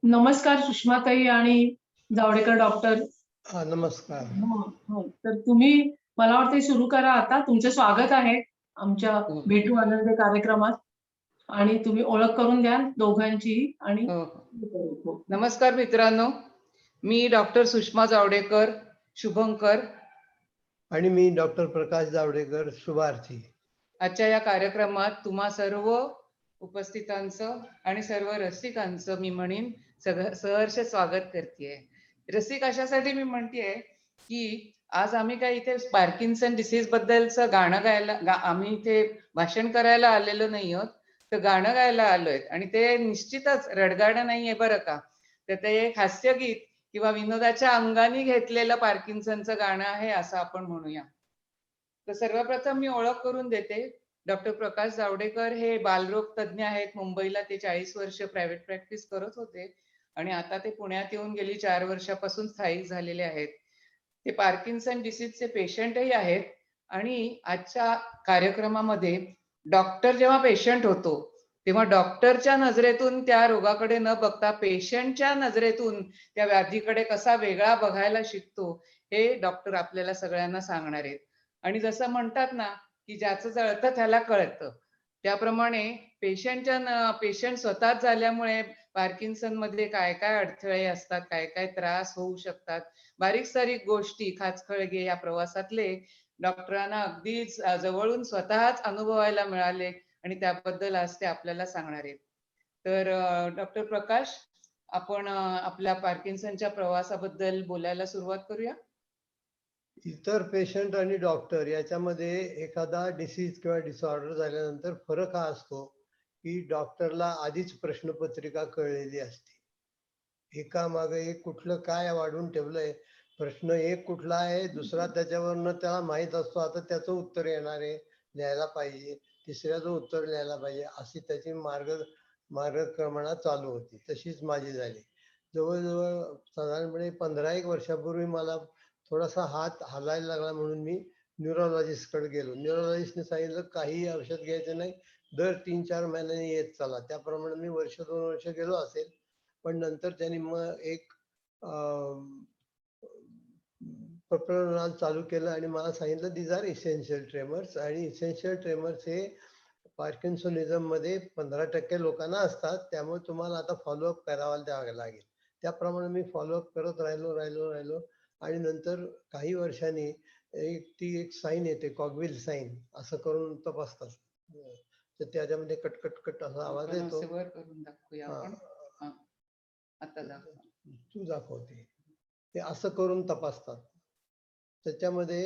नमस्कार सुषमाताई आणि जावडेकर डॉक्टर. हा, नमस्कार. हो, हो. तर तुम्ही मला वाटते सुरू करा आता. तुमचं स्वागत आहे आमच्या हो, भेटू आनंद कार्यक्रमात आणि तुम्ही ओळख करून द्या दोघांची आणि हो. हो. नमस्कार मित्रांनो, मी डॉक्टर सुषमा जावडेकर शुभंकर. आणि मी डॉक्टर प्रकाश जावडेकर शुभार्थी. आजच्या या कार्यक्रमात तुम्हा सर्व उपस्थितांचं आणि सर्व रसिकांचं मी म्हणेन सहर्ष स्वागत करतेय. रसिक अशासाठी मी म्हणतेय की आज आम्ही काय इथे पार्किन्सन डिसीज बद्दलचं गाणं गायला आम्ही इथे भाषण करायला आलेलो नाही आहोत, तर गाणं गायला आलोय आणि ते निश्चितच रडगाणं नाहीये बरं का. तर ते एक हास्यगीत किंवा विनोदाच्या अंगाने घेतलेलं पार्किन्सनचं गाणं आहे असं आपण म्हणूया. तर सर्वप्रथम मी ओळख करून देते. डॉक्टर प्रकाश जावडेकर हे बालरोग तज्ज्ञ आहेत. मुंबईला ते 40 वर्ष प्रायव्हेट प्रॅक्टिस करत होते आणि आता ते पुण्यात येऊन गेली 4 वर्षापासून स्थायिक झालेले आहेत. ते पार्किन्सन डिसीजचे पेशंटही आहेत आणि आजच्या कार्यक्रमामध्ये डॉक्टर जेव्हा पेशंट होतो तेव्हा डॉक्टरच्या नजरेतून त्या रोगाकडे न बघता पेशंटच्या नजरेतून त्या व्याधीकडे कसा वेगळा बघायला शिकतो हे डॉक्टर आपल्याला सगळ्यांना सांगणार आहेत. आणि जसं म्हणतात ना की ज्याचं जळतं त्याला कळतं, त्याप्रमाणे पेशंट स्वतःच झाल्यामुळे पार्किन्सन मध्ये काय काय अडथळे असतात, काय काय त्रास होऊ शकतात, बारीक सारीक गोष्टी खाचखळगे या प्रवासातले डॉक्टरांना अगदी जवळून स्वतःच अनुभवायला मिळाले आणि त्याबद्दल आज ते आपल्याला सांगणार आहेत. तर डॉक्टर प्रकाश, आपण आपल्या पार्किन्सनच्या प्रवासाबद्दल बोलायला सुरुवात करूया. इतर पेशंट आणि डॉक्टर याच्यामध्ये एखादा डिसीज किंवा डिसऑर्डर झाल्यानंतर फरक हा असतो की डॉक्टरला आधीच प्रश्नपत्रिका कळलेली असते. एका मागे एक कुठलं काय वाढून ठेवलंय, प्रश्न एक कुठला आहे, दुसरा त्याच्यावरनं त्याला माहित असतो आता त्याचं उत्तर येणार आहे, लिहायला पाहिजे, तिसऱ्याचं उत्तर लिहायला पाहिजे, अशी त्याची मार्गक्रमणा चालू होती. तशीच माझी झाली. जवळजवळ साधारणपणे 15 एक वर्षापूर्वी मला थोडासा हात हलायला लागला म्हणून मी न्यूरोलॉजिस्टकडे गेलो. न्यूरोलॉजिस्टने सांगितलं काही औषध घ्यायचं नाही, दर 3-4 महिन्यांनी येत चला. त्याप्रमाणे मी 1-2 वर्ष गेलो असेल. पण नंतर त्यांनी मग एक प्रकरण चालू केलं आणि मला सांगितलं दीज आर इसेन्शियल ट्रेमर्स. आणि इसेन्शियल ट्रेमर्स हे पार्किन्सोनिझम मध्ये 15% लोकांना असतात, त्यामुळे तुम्हाला आता फॉलोअप करावा द्यावा लागेल. त्याप्रमाणे मी फॉलोअप करत राहिलो आणि नंतर काही वर्षांनी ती एक साईन येते, कॉगविल साईन, असं करून तपासतात. तर त्याच्यामध्ये कट असा आवाज येतो. करून दाखवूया आपण. आता दाखव. तू दाखवते ते असं करून तपासतात. त्याच्यामध्ये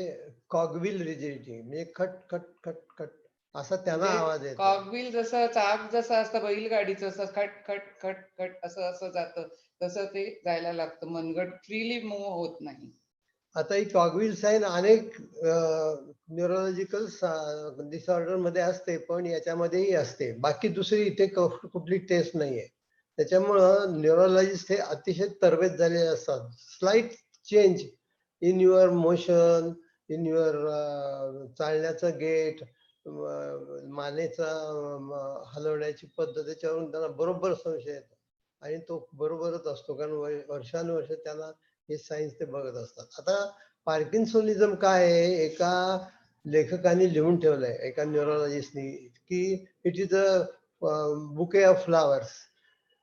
कॉगविल रिजिडिटी म्हणजे खट खट खट खट असा त्यांना आवाज येतो. कॉगविल जसं चाक जसं असतं बैलगाडीचं, असं खट खट खट खट असं जातं, तसं ते जायला लागतं. मनगट फ्रीली मूव्ह होत नाही. आता ही कॉगविल साईन अनेक न्यूरोलॉजिकल डिसऑर्डर मध्ये असते, पण याच्यामध्येही असते. बाकी दुसरी इथे कुठली टेस्ट नाहीये. त्याच्यामुळं न्यूरोलॉजिस्ट हे अतिशय तरबेज झालेले असतात. Slight change in your motion, in your चालण्याचं गेट, मानेचा हलवण्याची पद्धत, त्याच्यावरून त्यांना बरोबर संशय येतो आणि तो बरोबरच असतो, कारण वर्षानुवर्ष त्यांना हे सायन्स ते बघत असतात. आता पार्किन्सोनिझम काय आहे, एका लेखकाने लिहून ठेवलंय, एका न्यूरोलॉजिस्टनी, की it is a bouquet of flowers.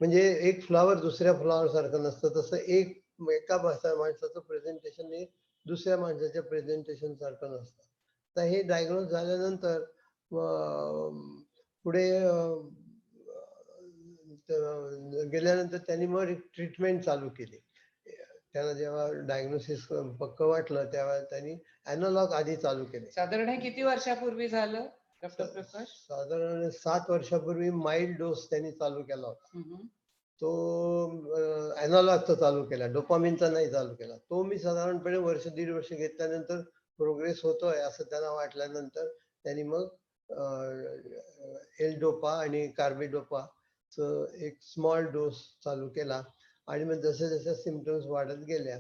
म्हणजे एक फ्लावर दुसऱ्या फ्लावर सारखं नसतं, तसं एका माणसाचं प्रेझेंटेशन हे दुसऱ्या माणसाच्या प्रेझेंटेशन सारखं नसतं. तर हे डायग्नोज झाल्यानंतर पुढे गेल्यानंतर त्यांनी मग ट्रीटमेंट चालू केली. त्याला जेव्हा डायग्नोसिस पक्क वाटलं तेव्हा त्यांनी अॅनालॉग आधी चालू केले. साधारण हे किती वर्षापूर्वी झालं डॉक्टर प्रकाश? साधारण 7 वर्षापूर्वी माइल्ड डोस त्यांनी चालू केला होता. तो अॅनालॉगचा चालू केला, डोपामिनचा नाही चालू केला. तो मी साधारणपणे 1-1.5 वर्ष घेतल्यानंतर प्रोग्रेस होतोय असं त्यांना वाटल्यानंतर त्यांनी मग एल डोपा आणि कार्बिडोपाचं एक स्मॉल डोस चालू केला आणि मग जसे सिम्पटम्स वाढत गेल्या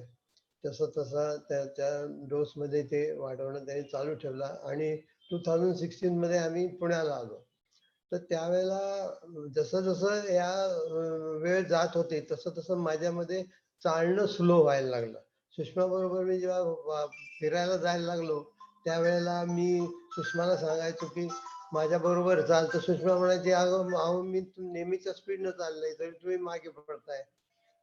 तसं त्या डोसमध्ये ते वाढवणं त्यांनी चालू ठेवला आणि 2016 मध्ये आम्ही पुण्याला आलो. तर त्यावेळेला जसं जसं या वेळ जात होते तसं तसं माझ्यामध्ये चालणं स्लो व्हायला लागलं. सुषमा बरोबर मी जेव्हा फिरायला जायला लागलो त्यावेळेला मी सुषमाला सांगायचो की माझ्या बरोबर चाल, तर सुषमा म्हणायची अगं अहो मी नेहमीच्या स्पीडनं चाललंय तरी तुम्ही मागे पडताय.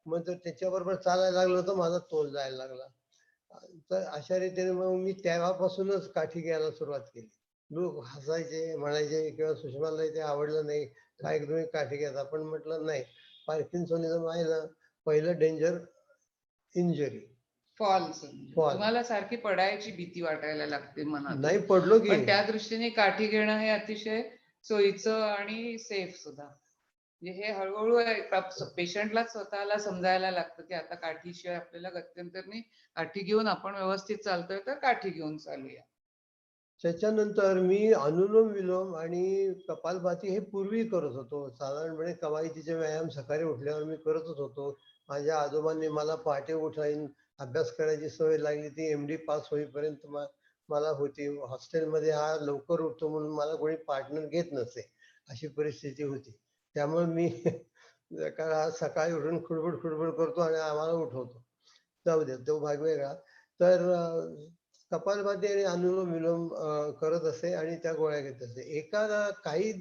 मग जर त्याच्याबरोबर चालायला लागलो तर माझा तोल जायला लागला. तर अशा रीतीने मग मी तेव्हापासूनच काठी घ्यायला सुरुवात केली. लोक हसायचे म्हणायचे किंवा सुषमाला ते आवडलं नाही, काय तुम्ही काठी घेता, पण म्हटलं नाही, पार्किन्सोनिझम आहे ना, पहिलं डेंजर इंजरी. False Fall. तुम्हाला सारखी पडायची भीती वाटायला लागते मनात, नाही पडलो की पण त्या दृष्टीने काठी घेणं हे अतिशय सोयीचं आणि सेफ सुद्धा. म्हणजे हे हळूहळू पेशंटला स्वतःला समजायला लागतं की आता काठीशिवाय आपल्याला गत्यंतर नाही, काठी घेऊन आपण व्यवस्थित चालतोय तर काठी घेऊन चालूया. त्याच्यानंतर मी अनुलोम विलोम आणि कपालभाती हे पूर्वी करत होतो. साधारणपणे कवायतीचे व्यायाम सकाळी उठल्यावर मी करतच होतो. माझ्या आजोबांनी मला पहाटे उठायला अभ्यास करायची सवय लागली, ती MD पास होईपर्यंत मला होती. हॉस्टेलमध्ये हा लवकर उठतो म्हणून मला कोणी पार्टनर घेत नसे, अशी परिस्थिती होती. त्यामुळे मी सकाळी उठून खुडबुड करतो आणि आम्हाला उठवतो. जाऊ दे, तो भाग वेगळा. तर कपालभाती आणि अनुलोम विलोम करत असे आणि त्या गोळ्या घेत असे. काही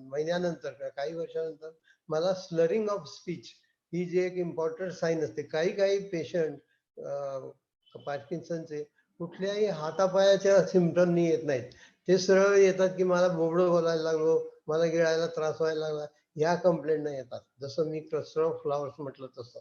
महिन्यानंतर काही वर्षानंतर मला स्लरिंग ऑफ स्पीच ही जी एक इम्पॉर्टंट साईन असते. काही पेशंट पार्किन्सनचे कुठल्याही हातापायाच्या सिम्पटमनी येत नाहीत. ते सरळ येतात की मला बोबडं बोलायला लागलो, मला गिळायला त्रास व्हायला लागला, ह्या कंप्लेंटनं येतात. जसं मी क्लस्टर ऑफ फ्लॉवर्स म्हटलं तसं.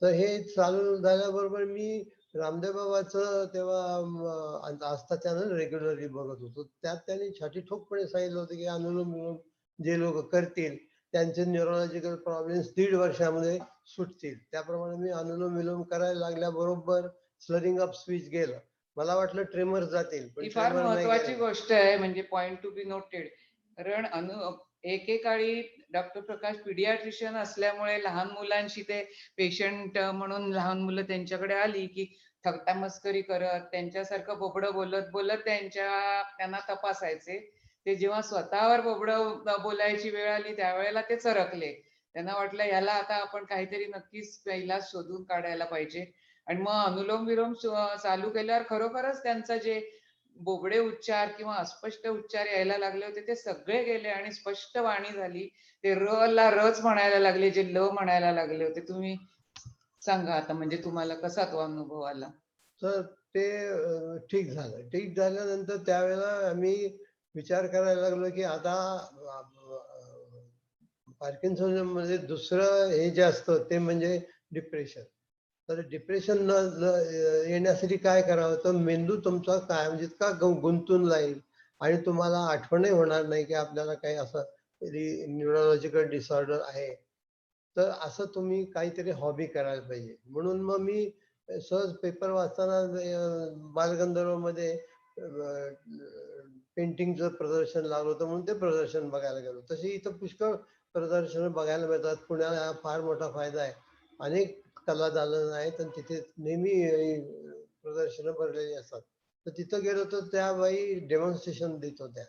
तर हे चालू झाल्याबरोबर मी रामदेव बाबाचं तेव्हा आस्था चॅनल रेग्युलरली बघत होतो. त्यात त्यांनी छाती ठोकपणे सांगितलं होतं की अनुलोम विलोम जे लोक करतील त्यांचे न्यूरोलॉजिकल प्रॉब्लेम्स 1.5 वर्षामध्ये सुटतील. त्याप्रमाणे मी अनुलोम विलोम करायला लागल्याबरोबर स्लरिंग ऑफ स्पीच गेलं. मला वाटलं ट्रेमर जातील, पण ही फार ट्रेमर नाही महत्वाची गेले. गोष्ट आहे, म्हणजे पॉइंट टू बी नोटेड. कारण एकेकाळी डॉक्टर प्रकाश पिडियाट्रिशियन असल्यामुळे लहान मुलांशी ते पेशंट म्हणून लहान मुलं त्यांच्याकडे आली की थट्टा मस्करी करत त्यांच्यासारखं बोबडं बोलत बोलत त्यांना तपासायचे. ते जेव्हा स्वतःवर बोबडं बोलायची वेळ आली त्यावेळेला ते चरकले. त्यांना वाटलं ह्याला आता आपण काहीतरी नक्कीच पहिला शोधून काढायला पाहिजे. आणि मग अनुलोम विलोम चालू केल्यावर खरोखरच त्यांचं जे बोबडे उच्चार किंवा अस्पष्ट उच्चार यायला लागले होते ते सगळे गेले आणि स्पष्ट वाणी झाली. ते र ला रच म्हणायला लागले, जे ल म्हणायला लागले होते. तुम्ही सांगा आता, म्हणजे तुम्हाला कसा तो अनुभव आला? तर ते ठीक झालं. ठीक झाल्यानंतर त्यावेळेला आम्ही विचार करायला लागलो की आता पार्किन्सनिझम मध्ये दुसरं हे जे असतं ते म्हणजे डिप्रेशन. तर डिप्रेशन येण्यासाठी काय करावं, तर मेंदू तुमचा कायम जितका गुंतून जाईल आणि तुम्हाला आठवणही होणार नाही की आपल्याला काही असं न्यूरोलॉजिकल डिसऑर्डर आहे. तर असं तुम्ही काहीतरी हॉबी करायला पाहिजे. म्हणून मग मी सहज पेपर वाचताना बालगंधर्वमध्ये पेंटिंगचं प्रदर्शन लागलं होतं म्हणून ते प्रदर्शन बघायला गेलो. तशी इथं पुष्कळ प्रदर्शनं बघायला मिळतात. पुण्याला हा फार मोठा फायदा आहे. अनेक कला दालनं आहेत आणि तिथे नेहमी प्रदर्शनं भरलेली असतात. तर तिथं गेलो तर त्या बाई डेमॉन्स्ट्रेशन देत होत्या.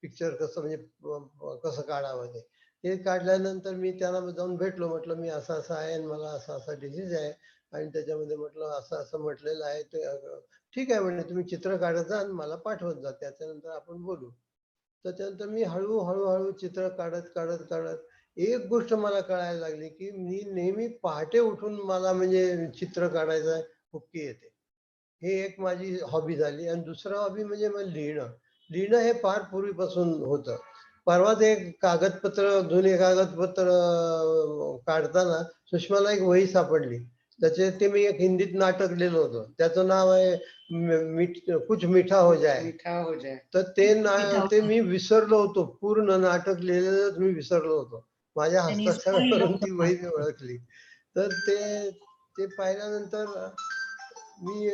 पिक्चर कसं म्हणजे कसं काढावं ते. ते काढल्यानंतर मी त्यांना जाऊन भेटलो. म्हटलं मी असं असं आहे आणि मला असा असा डिसीज आहे आणि त्याच्यामध्ये म्हटलं असं असं म्हटलेलं आहे. ते ठीक आहे म्हणे, तुम्ही चित्र काढत जा आणि मला पाठवत जा, त्याच्यानंतर आपण बोलू. तर त्यानंतर मी हळूहळू चित्र काढत एक गोष्ट मला कळायला लागली की मी नेहमी पहाटे उठून मला म्हणजे चित्र काढायचं हुक्की येते. हे एक माझी हॉबी झाली. आणि दुसरा हॉबी म्हणजे मग लिहिणं हे फार पूर्वीपासून होतं. परवाच एक कागदपत्र जुने कागदपत्र काढताना सुषमाला एक वही सापडली. त्याचे ते मी एक हिंदीत नाटक लिहिलं होतं. त्याचं नाव आहे कुछ मीठा हो जाए. मिठा हो जाए. तर ते मी विसरलो होतो. पूर्ण नाटक लिहिलेलंच मी विसरलो होतो. माझ्या हस्ताक्षरावरून ती वही मी ओळखली. तर ते पाहिल्यानंतर मी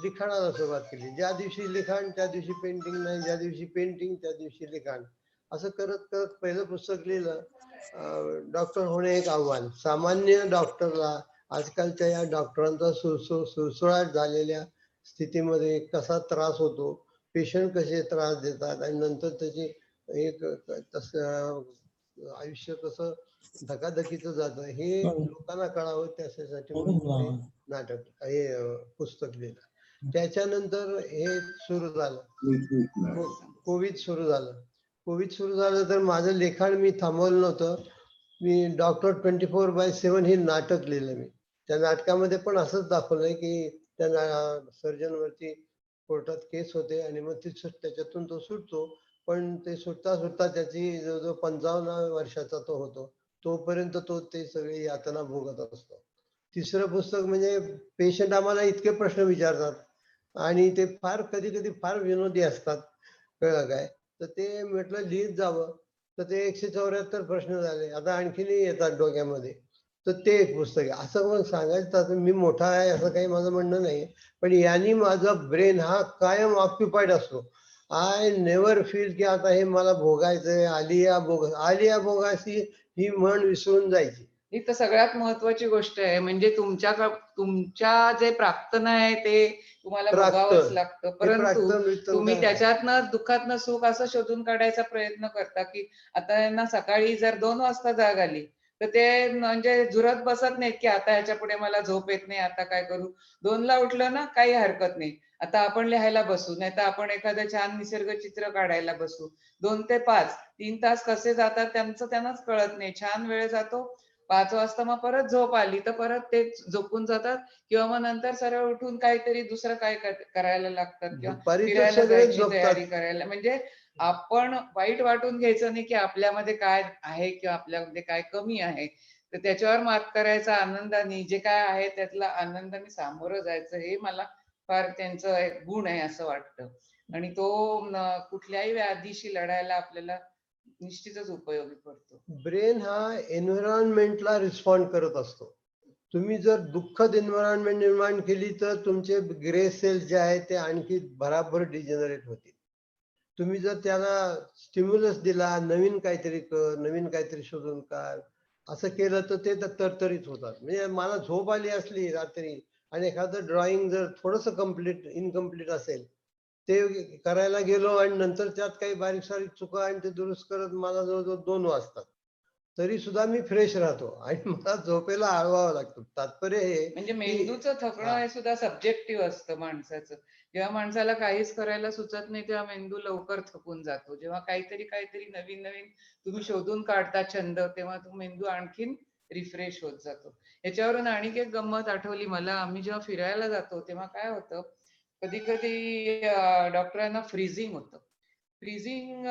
लिखाणाला सुरुवात केली. ज्या दिवशी लिखाण त्या दिवशी पेंटिंग नाही, ज्या दिवशी पेंटिंग त्या दिवशी लिखाण. असं करत करत पहिलं पुस्तक लिहिलं, डॉक्टर होणे एक आव्हान. सामान्य डॉक्टरला आजकालच्या या डॉक्टरांचा सुळसुळाट झालेल्या स्थितीमध्ये कसा त्रास होतो पेशंट कसे त्रास देतात आणि नंतर त्याची एक तसं आयुष्य कसं धकाधकीचं जातं हे लोकांना कळावं त्याच्यासाठी म्हणून ते नाटक हे पुस्तक लिहिलं. त्याच्यानंतर हे सुरू झालं, कोविड सुरू झालं. कोविड सुरू झालं तर माझं लिखाण मी थांबवलं नव्हतं. मी डॉक्टर 24/7 हे नाटक लिहिलं मी. त्या नाटकामध्ये पण असंच दाखवलंय की त्या सर्जनवरती कोर्टात केस होते आणि मग त्याच्यातून तो सुटतो. पण ते सुटता सुटता त्याची जवळजवळ 55 वर्षाचा तो होतो. तोपर्यंत तो ते सगळी यातना भोगत असतो. तिसरं पुस्तक म्हणजे पेशंट आम्हाला इतके प्रश्न विचारतात आणि ते फार कधी कधी फार विनोदी असतात. कळलं काय? तर ते म्हटलं लिहित जावं. तर ते 174 प्रश्न झाले. आता आणखीनही येतात डोक्यामध्ये. तर ते एक पुस्तक आहे. असं मग सांगायचं तर मी मोठा आहे असं काही माझं म्हणणं नाही. पण यांनी माझा ब्रेन हा कायम ऑक्युपाईड असतो. आय नेव्हर फील की आता हे मला भोगायचंय. आलिया भोगासी ही म्हण विसरून जायची. ही तर सगळ्यात महत्वाची गोष्ट आहे. म्हणजे तुमच्या जे प्राक्तन आहे ते तुम्हाला भोगावंच लागतं. परंतु तुम्ही त्याच्यातनं दुःखातनं सुख असं शोधून काढायचा प्रयत्न करता की आता यांना सकाळी जर 2 वाजता जाग आली तर ते म्हणजे झुरत बसत नाहीत की आता ह्याच्या पुढे मला झोप येत नाही, आता काय करू. 2ला उठलं ना काही हरकत नाही. आता आपण लिहायला बसू, नाही तर आपण एखादं छान निसर्ग चित्र काढायला बसू. 2 ते 5 3 तास कसे जातात त्यांनाच कळत नाही. छान वेळ जातो. 5 वाजता मग परत झोप आली तर परत ते झोपून जातात किंवा मग नंतर सरळ उठून काहीतरी दुसरं काय करायला लागतात किंवा दुपारी तर फिरायला सगळेच जायची झोपतात. तयारी करायला. म्हणजे आपण वाईट वाटून घ्यायचं नाही की आपल्यामध्ये काय आहे किंवा आपल्यामध्ये काय कमी आहे. तर त्याच्यावर मात करायचा आनंदाने, जे काय आहे त्यातला आनंदाने सामोरं जायचं, हे मला फार त्यांचं एक गुण आहे असं वाटतं. आणि तो कुठल्याही व्याधीशी लढायला आपल्याला निश्चितच उपयोगी पडतो. ब्रेन हा एन्व्हायरमेंटला रिस्पॉन्ड करत असतो. तुम्ही जर दुःखद एन्व्हायरमेंट निर्माण केली तर तुमचे ग्रे सेल्स जे आहेत ते आणखी भराभर डिजेनरेट होतील. तुम्ही जर त्याला स्टिम्युलस दिला, नवीन काहीतरी कर, नवीन काहीतरी शोधून काढ, असं केलं तर ते तरतरीत होतात. म्हणजे मला झोप आली असली रात्री आणि एखादं ड्रॉइंग जर थोडंसं इनकम्प्लीट असेल, ते करायला गेलो आणि नंतर त्यात काही बारीक सारीक चुका आणि ते दुरुस्त करत मला जवळजवळ 2 वाजतात. तरी सुद्धा मी फ्रेश राहतो आणि मला झोपेला आळवावं लागतं. तात्पर्य हे म्हणजे की मेंदूचं थकणं हे सुद्धा सब्जेक्टिव्ह असतं माणसाचं. जेव्हा माणसाला काहीच करायला सुचत नाही तेव्हा मेंदू लवकर थकून जातो. जेव्हा काहीतरी नवीन तुम्ही शोधून काढता छंद, तेव्हा तो मेंदू आणखीन रिफ्रेश होत जातो. याच्यावरून आणखी एक गंमत आठवली मला. आम्ही जेव्हा फिरायला जातो तेव्हा काय होतं, कधी-कधी डॉक्टरांना फ्रीजिंग होतं. फ्रीजिंग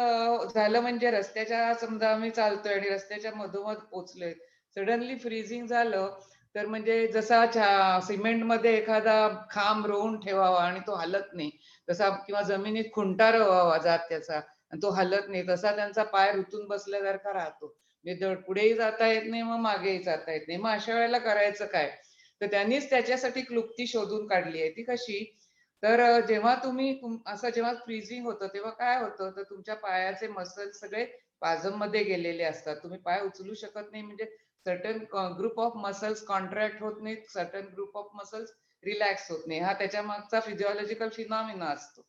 झालं म्हणजे रस्त्याच्या समजा आम्ही चालतोय आणि रस्त्याच्या मधोमध पोहोचलोय. सडनली फ्रीजिंग झालं तर म्हणजे जसा सिमेंटमध्ये एखादा खांब रोवून ठेवावा आणि तो हलत नाही, तसा किंवा जमिनीत खुंटा रोवावा जात त्याचा आणि तो हलत नाही, तसा त्यांचा पाय रुतून बसल्यासारखा राहतो. म्हणजे पुढेही जाता येत नाही, मग मागेही जाता येत नाही. मग अशा वेळेला करायचं काय? तर त्यांनीच त्याच्यासाठी क्लुप्ती शोधून काढली आहे. ती कशी? तर जेव्हा असं जेव्हा फ्रीजिंग होतं तेव्हा काय होतं, तर तुमच्या पायाचे मसल्स सगळे स्पाझममध्ये गेलेले असतात. तुम्ही पाय उचलू शकत नाही. म्हणजे certain group of muscles contract होत नाहीत, certain group of muscles relax होत नाही. हा त्याच्या मागचा फिजिओलॉजिकल फिनॉमिना असतो.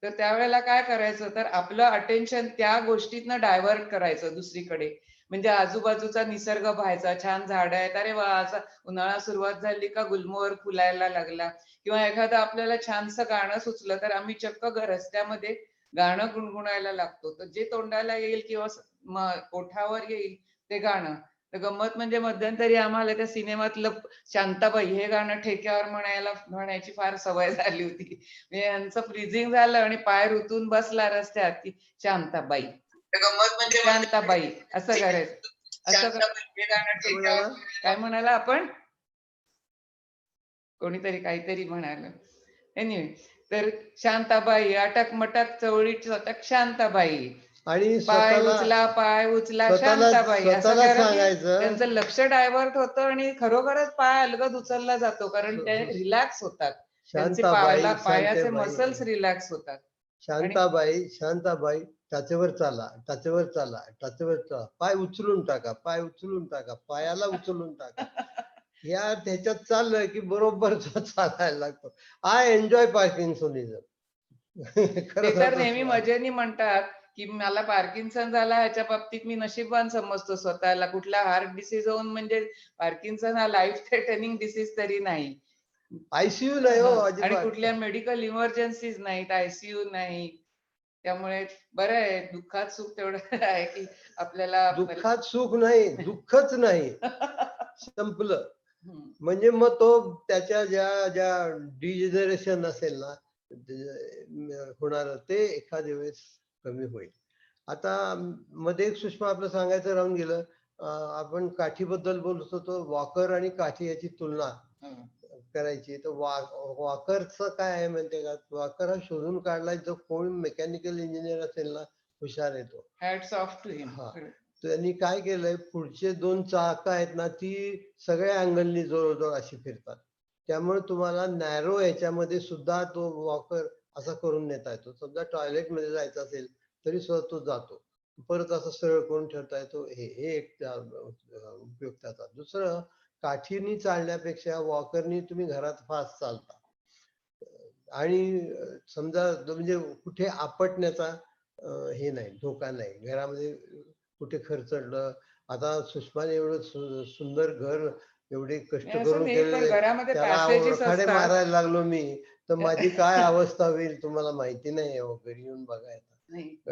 तर त्यावेळेला काय करायचं, तर आपलं अटेन्शन त्या गोष्टीतनं डायव्हर्ट करायचं दुसरीकडे. म्हणजे आजूबाजूचा निसर्ग पाहायचा, छान झाडं आहेत, अरे वा, असा उन्हाळा सुरुवात झाली का गुलमोहर फुलायला लागला, किंवा एखादं आपल्याला छानसं गाणं सुचलं तर आम्ही चक्क रस्त्यामध्ये गाणं गुणगुणायला लागतो. तर जे तोंडाला येईल किंवा ओठावर येईल ते गाणं. तर गंमत म्हणजे मध्यंतरी आम्हाला त्या सिनेमातलं शांताबाई हे गाणं ठेक्यावर म्हणायची फार सवय झाली होती. म्हणजे यांचं फ्रीजिंग झालं आणि पाय रुतून बसला रस्त्यात की शांताबाई, गंमत म्हणजे शांताबाई असं करायचं. हे गाणं ठेक्यावर. काय म्हणाला आपण? कोणीतरी काहीतरी म्हणालं. एनिवे, तर शांताबाई अटक मटक चवळीत चटक शांताबाई, आणि पाय उचला शांताबाई, असं स्वतःला करा की सांगायचं त्यांचं लक्ष डायव्हर्ट होतं आणि खरोखरच पाय अलगद उचलला जातो, कारण ते रिलॅक्स होतात. त्यांचे शांताबाई, पायाचे शांताबाई, मसल्स रिलॅक्स होतात. आणि शांताबाई, टाचेवर चाला, पाय उचलून टाका, पायाला उचलून टाका. या त्याच्यात चाललं की बरोबर तो चालायला लागतो. I enjoy parkinsonism. खरं ते तर तर नेहमी मजेने म्हणतात की मला पार्किन्सन झाला, ह्याच्या बाबतीत मी नशीबवान समजतो स्वतःला. कुठला हार्ट डिसीज होऊन म्हणजे पार्किन्सन हा लाईफ थ्रेटनिंग डिसीज तरी नाही. आयसीयू नाही हो आणि अजिबात. कुठल्या मेडिकल इमर्जन्सीज नाहीत, आयसीयू नाही. त्यामुळे बरं आहे, दुःखात सुख तेवढं आहे की आपल्याला दुःखात सुख नाही, दुःखच नाही, संपलं. हम्म. म्हणजे मग तो त्याच्या ज्या ज्या डिजेनरेशन असेल ना होणार ते एखाद्या वेळेस कमी होईल. आता मध्ये एक सूक्ष्म आपलं सांगायचं राहून गेलं. आपण काठीबद्दल बोलत होतो, वॉकर आणि काठी याची तुलना हम्म. करायची. तर वॉकरचं काय आहे माहितीये का, वॉकर हा शोधून काढलाय जो कोण मेकॅनिकल इंजिनियर असेल ना, हुशार येतो. हॅट्स ऑफ टू हिम. हा, त्यांनी काय केलंय, पुढचे 2 चाकं आहेत ना ती सगळ्या अँगलनी जवळजवळ अशी फिरतात. त्यामुळे तुम्हाला नॅरो याच्यामध्ये सुद्धा तो वॉकर असा करून नेता येतो. समजा टॉयलेट मध्ये जायचं असेल तरी सुद्धा तो जातो. परत असं सरळ करून ठेवता येतो. हे एक उपयोग त्याचा. दुसरं, काठीनी चालण्यापेक्षा वॉकरनी तुम्ही घरात फास्ट चालता आणि समजा म्हणजे कुठे आपटण्याचा हे नाही, धोका नाही. घरामध्ये कुठे खरचडलं, आता सुषमाने एवढं सुंदर घर एवढे कष्ट असं करून नाही, पण केलेले, घरामध्ये त्याला पॅसेजेस ओरखाडे असतात. मारायला लागलो मी तर माझी काय अवस्था होईल तुम्हाला माहिती नाही हो, घरी येऊन बघायला.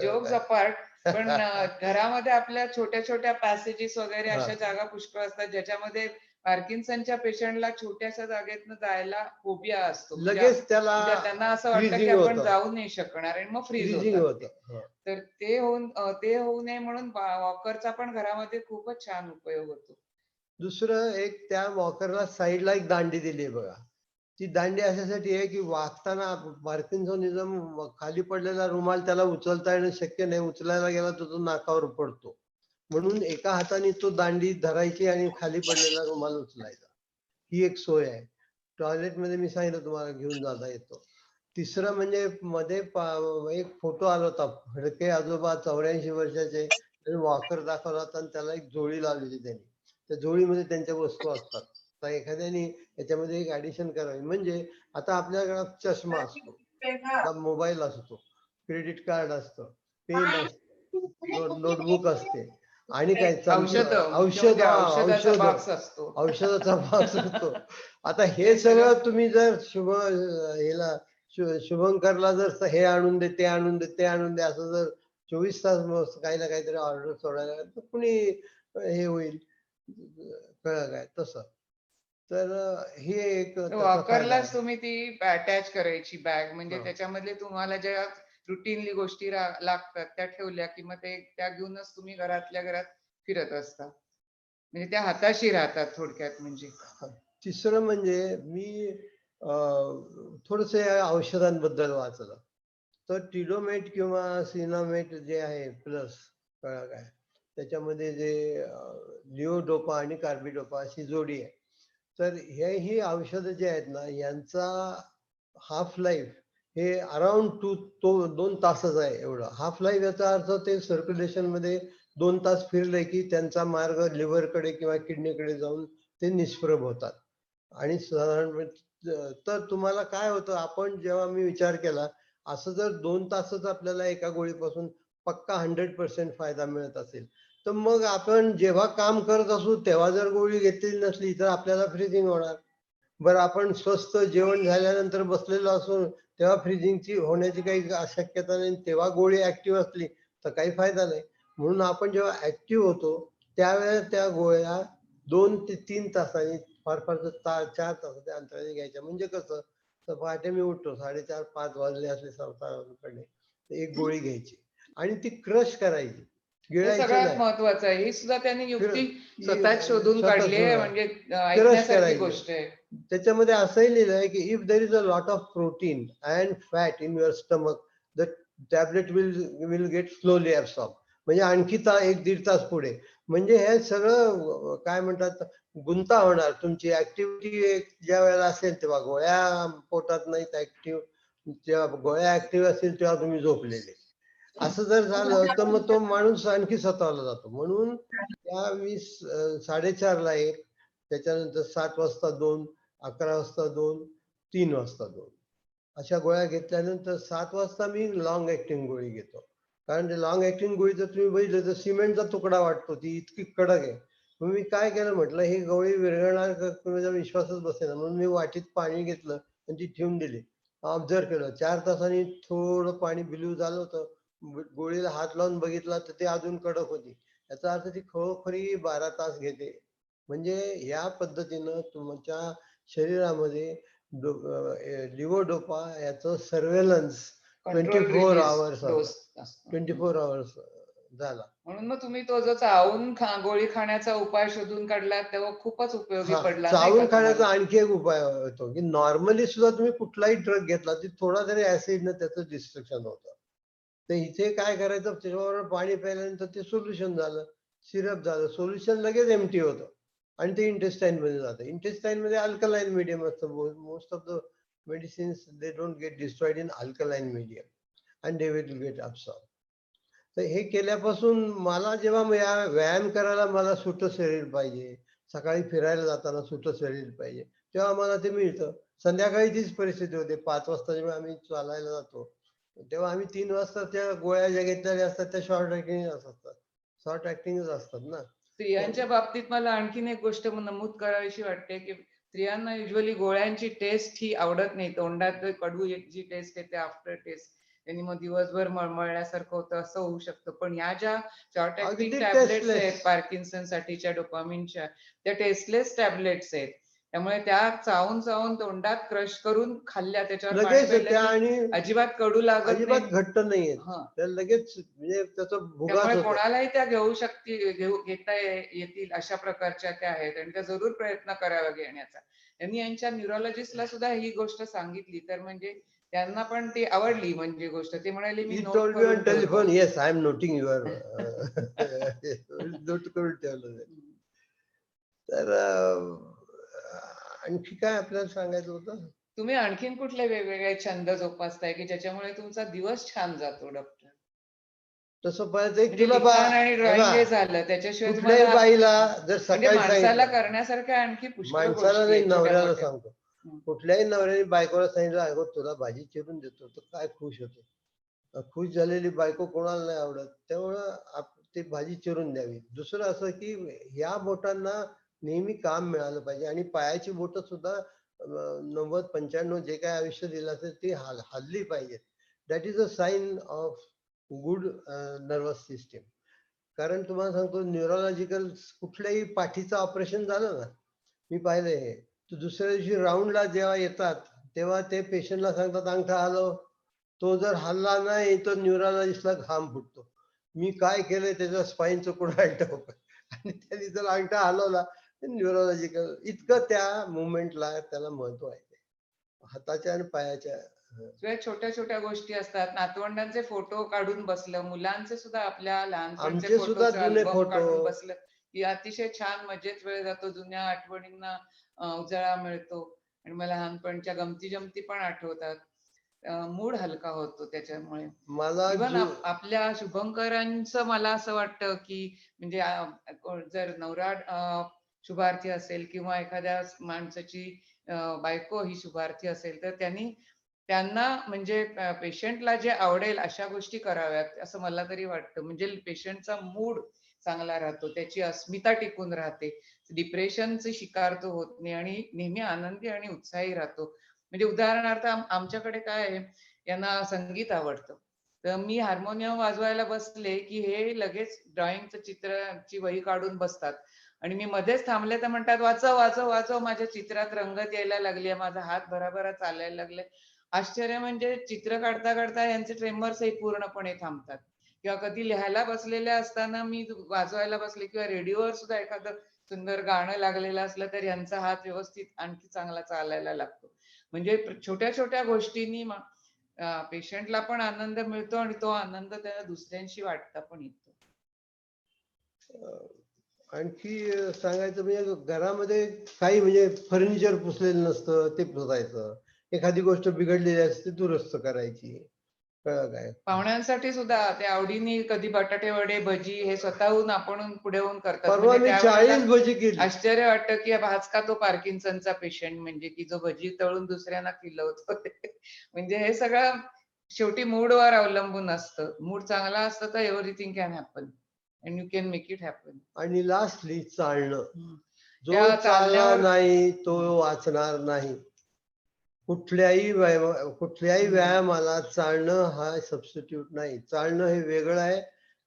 जोक्स अपार्ट, पण घरामध्ये आपल्या छोट्या छोट्या पॅसेजेस वगैरे हा. अशा जागा पुष्कळ असतात ज्याच्यामध्ये पार्किन्सनच्या पेशंटला छोट्याशा जागेतनं जायला फोबिया असतो. लगेच त्याला म्हणजे त्यांना असं वाटतं की फ्रीजिंग आपण होतं. जाऊ नाही शकणार आणि मग फ्रीज फ्रीजिंग होतात होतं. ते. हा. तर ते होऊ नये म्हणून वॉकरचा पण घरामध्ये खूपच छान उपयोग होतो. दुसरं एक, त्या वॉकरला साईडला एक दांडी दिली आहे बघा. ती दांडी अशासाठी आहे की वागताना पार्किन्सनिझम खाली पडलेला रुमाल त्याला उचलता येणं शक्य नाही, उचलायला गेला तर तो नाकावर पडतो. म्हणून एका हाताने तो दांडी धरायची आणि खाली पडलेला रुमाल उचलायचा. ही एक सोय आहे. टॉयलेटमध्ये मी सांगितलं तुम्हाला घेऊन जाता येतो. तिसरं म्हणजे मध्ये एक फोटो आला होता, फडके आजोबा 84 वर्षाचे, वॉकर दाखवला होता आणि त्याला एक जोडी लावलेली त्यांनी. त्या जोडीमध्ये त्यांच्या वस्तू असतात. तर एखाद्याने याच्यामध्ये एक ऍडिशन करावी. म्हणजे आता आपल्याकडे चष्मा असतो, मोबाईल असतो, क्रेडिट कार्ड असतं, पेन असतं, नोटबुक असते आणि काय औषध औषध, औषधाचा औषध, बॉक्स असतो. औषधाचा बॉक्स असतो. आता हे सगळं तुम्ही जर शुभंकरला जर हे आणून दे, ते आणून दे, ते आणून दे असं जर 24 तास काही ना काहीतरी ऑर्डर सोडायला लागलं तर कुणी हे होईल, कळलं काय तसं. तर हे एक त्याचा फायदा वॉकरलाच आहे. तुम्ही ती अटॅच करायची बॅग, म्हणजे हा. त्याच्यामध्ये तुम्हाला ज्या रुटीनली गोष्टी लागतात त्या ठेवल्या की मग ते त्या घेऊनच तुम्ही घरातल्या घरात फिरत असता. म्हणजे त्या हाताशी राहतात थोडक्यात. म्हणजे तिसरं म्हणजे मी थोडस औषधांबद्दल वाचलं. तर टिडोमेट किंवा सिनामेट जे आहे प्लस, कळलं काय, त्याच्यामध्ये जे लिओडोपा आणि कार्बिडोपा अशी जोडी आहे. तर ही औषधं जे आहेत ना यांचा हाफ लाईफ हे अराउंड 2 तासच आहे. एवढं हाफ लाईफ, याचा अर्थ ते सर्क्युलेशन मध्ये 2 तास फिरले की त्यांचा मार्ग लिव्हरकडे किंवा किडनीकडे जाऊन ते निष्प्रभ होतात. आणि साधारणपणे तर तुम्हाला काय होतं, आपण जेव्हा मी विचार केला, असं जर 2 तासच आपल्याला एका गोळीपासून पक्का 100% फायदा मिळत असेल, तर मग आपण जेव्हा काम करत असू तेव्हा जर गोळी घेतलेली नसली तर आपल्याला फ्रीजिंग होणार. बरं, आपण स्वस्त जेवण झाल्यानंतर बसलेलो असू तेव्हा फ्रीजिंगची होण्याची काही शक्यता नाही, तेव्हा गोळी ऍक्टिव्ह असली तर काही फायदा नाही. म्हणून आपण जेव्हा ऍक्टिव्ह होतो त्यावेळेस त्या गोळ्या 2 ते 3 तासांनी, फार फार तर 4 तासाच्या अंतराने घ्यायच्या. म्हणजे कसं, तर पहाटे मी उठतो 4:30-5 वाजले असले संसाराकडे, एक गोळी घ्यायची आणि ती क्रश करायची, हे गिळायची सगळ्यात नाही, महत्वाचं आहे. ही सुद्धा त्यांनी युक्ती स्वतःच शोधून स्वतः काढली आहे, म्हणजे क्रश ऐकण्यासारखी करायची. गोष्ट आहे. त्याच्यामध्ये असंही लिहिलं आहे की if there is a lot of protein and fat in your stomach, the tablet will get slowly absorb. म्हणजे आणखी 1-1.5 तास पुढे. म्हणजे हे सगळं काय म्हणतात, गुंता होणार तुमची ऍक्टिव्हिटी ज्या वेळेला असेल तेव्हा गोळ्या पोटात नाहीत ऍक्टिव्ह, जेव्हा गोळ्या ऍक्टिव्ह असतील तेव्हा तुम्ही झोपलेले. असं जर झालं तर मग तो माणूस आणखी स्वतःला जातो. म्हणून त्या मी 4:30ला एक, त्याच्यानंतर 7 वाजता 2, 11 वाजता 2, 3 वाजता 2 अशा गोळ्या घेतल्यानंतर 7 वाजता मी लॉंग ऍक्टिंग गोळी घेतो. कारण ते लॉंग ऍक्टिंग गोळी जर तुम्ही बघितलं तर सिमेंटचा तुकडा वाटतो, ती इतकी कडक आहे. मग मी काय केलं, म्हटलं ही गोळी विरघळणार का माझा विश्वासच बसेना. म्हणून मी वाटीत पाणी घेतलं आणि ती ठेवून दिली. ऑब्झर्व केलं 4 तासांनी थोडं पाणी ब्ल्यू झालं होतं. गोळीला हात लावून बघितला तर ती अजून कडक होती. याचा अर्थ ती खरोखरी 12 तास घेते. म्हणजे या पद्धतीनं तुमच्या शरीरामध्ये लिव्होडोपा याचं surveillance control 24 hours dose 24 hours झाला. म्हणून मग तुम्ही तो जो चावून गोळी खाण्याचा उपाय शोधून काढला तेव्हा खूपच उपयोगी हा, पडला नाही चावून का खाण्याचा तुम्हाला? आणखी एक उपाय होतो की नॉर्मली सुद्धा तुम्ही कुठलाही ड्रग घेतला तर थोडा तरी ऍसिडनं त्याचं डिस्ट्रक्शन होतं. तर इथे काय करायचं, त्याच्याबरोबर पाणी प्यायल्यानंतर ते सोल्युशन झालं, सिरप झालं, सोल्युशन लगेच एम्प्टी होतं आणि ते इंटेस्टाईन मध्ये जातं. इंटेस्टाईन मध्ये अल्कलाईन मीडियम असतं. Most of the medicines they don't get destroyed in alkaline medium and they will get absorb. तर हे केल्यापासून मला जेव्हा व्यायाम करायला मला सुटं शरीर पाहिजे, सकाळी फिरायला जाताना सुटं शरीर पाहिजे, तेव्हा मला ते मिळतं. संध्याकाळी तीच परिस्थिती होते. 5 वाजता जेव्हा आम्ही चालायला जातो तेव्हा आम्ही 3 वाजता त्या गोळ्या ज्या घेतलेल्या असतात त्या शॉर्ट ऍक्टिंग असतात. शॉर्ट ऍक्टिंगच असतात ना. स्त्रियांच्या बाबतीत मला आणखीन एक गोष्ट नमूद करावीशी वाटते की स्त्रियांना युजली गोळ्यांची टेस्ट ही आवडत नाही. तोंडात कडू जी टेस्ट येते आफ्टर टेस्ट, त्यांनी मग दिवसभर मळमळल्यासारखं होतं, असं होऊ शकतं. पण ह्या ज्या शॉर्ट ऍक्टिंग अगदी टॅबलेट्स टेस्टलेस. आहेत पार्किन्सन साठीच्या डोपामिनच्या, त्या टेस्टलेस टॅबलेट्स आहेत. त्यामुळे त्या चावून चावून तोंडात क्रश करून खाल्ल्या, त्याच्यावर पाणी लगेच प्यायलं त्या की आणि अजिबात कडू लागत अजिबात नाही. घट्ट नाहीयेत. हं. त्या लगेच म्हणजे त्याचा भुगाच त्यामुळे होतो. कोणालाही त्या घेता येतील अशा प्रकारच्या त्या आहेत आणि त्या जरूर प्रयत्न करावा घेण्याचा. त्यांनी यांच्या न्यूरोलॉजिस्टला सुद्धा ही गोष्ट सांगितली, तर म्हणजे त्यांना पण ती आवडली म्हणजे गोष्ट. ते म्हणाले मी He note told me on करून ठेवतो. telephone, yes, I am noting your note करून ठेवलं ते. तर आणखी काय आपल्याला सांगायचं होतं? तुम्ही आणखीन कुठले वेगवेगळे छंद जोपासताय की ज्याच्यामुळे तुमचा दिवस छान जातो डॉक्टर? तसं पाहिजे एक म्हणजे तुला लिखाण आणि हे ड्रॉइंग हे झालं, त्याच्याशिवाय कुठल्याही तुम्हाला बाईला जर म्हणजे सकाळी माणसाला सांगितलं, करण्यासारख्या आणखी पुष्कळ माणसाला गोष्टी नाही आहेत छोट्या नवऱ्याला मोठ्या. सांगतो, कुठल्याही नवऱ्याने बायकोला सांगितलं अगं तुला भाजी चिरून देतो तर काय खुश होते. खुश झालेली बायको कोणाला नाही आवडत. त्यामुळं ती भाजी चिरून द्यावी. दुसरं असं की ह्या बोटांना नेहमी काम मिळालं पाहिजे आणि पायाची बोटं सुद्धा 90-95 जे काय आयुष्य दिलं असेल ती हलली पाहिजेत. That is a sign of good nervous system. कारण तुम्हाला सांगतो न्यूरोलॉजिकल कुठल्याही पाठीचं ऑपरेशन झालं ना, मी पाहिलंय हे. तर दुसऱ्या दिवशी राऊंडला जेव्हा येतात तेव्हा ते पेशंटला सांगतात अंगठा हलव. तो जर हलला नाही तर न्यूरोलॉजिस्टला घाम फुटतो. मी काय केलंय त्याच्या स्पाईनचं कुणाला ठाऊक. आणि त्यांनी जर अंगठा हलवला तर न्यूरोलॉजिकल इतकं त्या मुवमेंटला त्याला महत्व आहे. हाताच्या आणि पायाच्या. किंवा छोट्या छोट्या गोष्टी असतात. नातवंडांचे फोटो काढून बसलं, मुलांचे सुद्धा आपल्या लहानपणचे आमचे सुद्धा फोटोचे जुने अल्बम फोटो. काढून बसलं की अतिशय छान मजेत वेळ जातो. जुन्या आठवणींना उजाळा मिळतो आणि मला लहानपणच्या गमती जमती पण आठवतात. मूड हलका होतो त्याच्यामुळे. मला इव्हन आपल्या शुभंकरांचं मला असं वाटतं की म्हणजे जर नवरा शुभार्थी असेल किंवा एखाद्या माणसाची बायको ही शुभार्थी असेल तर त्यांना म्हणजे पेशंटला जे आवडेल अशा गोष्टी कराव्यात असं मला तरी वाटतं. म्हणजे पेशंटचा मूड चांगला राहतो, त्याची अस्मिता टिकून राहते, डिप्रेशनचे शिकार तो होत नाही आणि नेहमी आनंदी आणि उत्साही राहतो. म्हणजे उदाहरणार्थ आमच्याकडे काय आहे, यांना संगीत आवडतं. तर मी हार्मोनियम वाजवायला बसले की हे लगेच ड्रॉइंगचं चित्राची वही काढून बसतात आणि मी मध्येच थांबले तर म्हणतात वाचव वाचव वाचव, माझ्या चित्रात रंगत यायला लागली, माझा हात भराभरा चालायला लागले. आश्चर्य म्हणजे चित्र काढता काढता यांचे ट्रेमर्सही पूर्णपणे थांबतात. किंवा कधी लिहायला बसलेल्या असताना मी वाजवायला बसले किंवा रेडिओवर सुद्धा एखादं सुंदर गाणं लागलेलं असलं तर यांचा हात व्यवस्थित आणखी चांगला चालायला लागतो. म्हणजे छोट्या छोट्या गोष्टींनी पेशंटला पण आनंद मिळतो आणि तो आनंद त्याला दुसऱ्यांशी वाटता पण येतो. आणखी सांगायचं म्हणजे घरामध्ये काही म्हणजे फर्निचर पुसलेलं नसतं ते पुसायचं. एखादी गोष्ट बिघडलेली असते दुरुस्त करायची. कळलं काय? पाहुण्यांसाठी सुद्धा ते आवडीने कधी बटाटे वडे भजी हे स्वतःहून आपण पुढे होऊन करतात. परवा म्हणजे मी त्यावेळेला 40 भजी केली. आश्चर्य वाटतं की हाच का तो पार्किन्सनचा पेशंट, म्हणजे की जो भजी तळून दुसऱ्यांना खिलवतो. म्हणजे हे सगळं शेवटी मूडवर अवलंबून असतं. मूड चांगला असतं तर everything can happen and you can make it happen. आणि लास्टली चालणं. जो त्या चालणार चालण्यावर नाही तो वाचणार नाही. कुठल्याही व्यायामाला चालणं हा सबस्टिट्यूट नाही. चालणं हे वेगळं आहे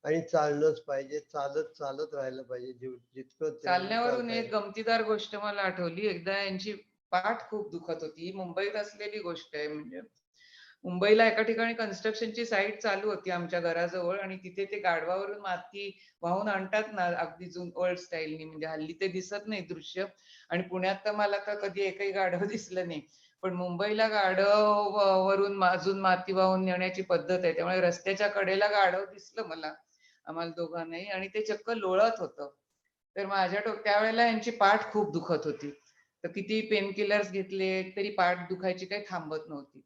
आणि चालणंच पाहिजे. चालत चालत राहिलं पाहिजे जितकं ते चालण्यावरून चालता एक येईल. गमतीदार गोष्ट मला आठवली. एकदा यांची पाठ खूप दुखत होती. ही मुंबईत असलेली गोष्ट आहे. म्हणजे मुंबईला एका ठिकाणी कन्स्ट्रक्शनची साईट चालू होती आमच्या घराजवळ, आणि तिथे ते गाढवावरून माती वाहून आणतात ना, अगदी ओल्ड स्टाईलनी. म्हणजे हल्ली ते दिसत नाही दृश्य, आणि पुण्यात तर मला तर कधी एकही गाढव दिसलं नाही. पण मुंबईला गाढव वरून अजून माती वाहून नेण्याची पद्धत आहे. त्यामुळे रस्त्याच्या कडेला गाढव दिसलं मला, आम्हाला दोघांनाही, आणि ते चक्क लोळत होतं. तर माझ्या त्यावेळेला यांची पाठ खूप दुखत होती. तर किती पेन किलर्स घेतले तरी पाठ दुखायची काही थांबत नव्हती.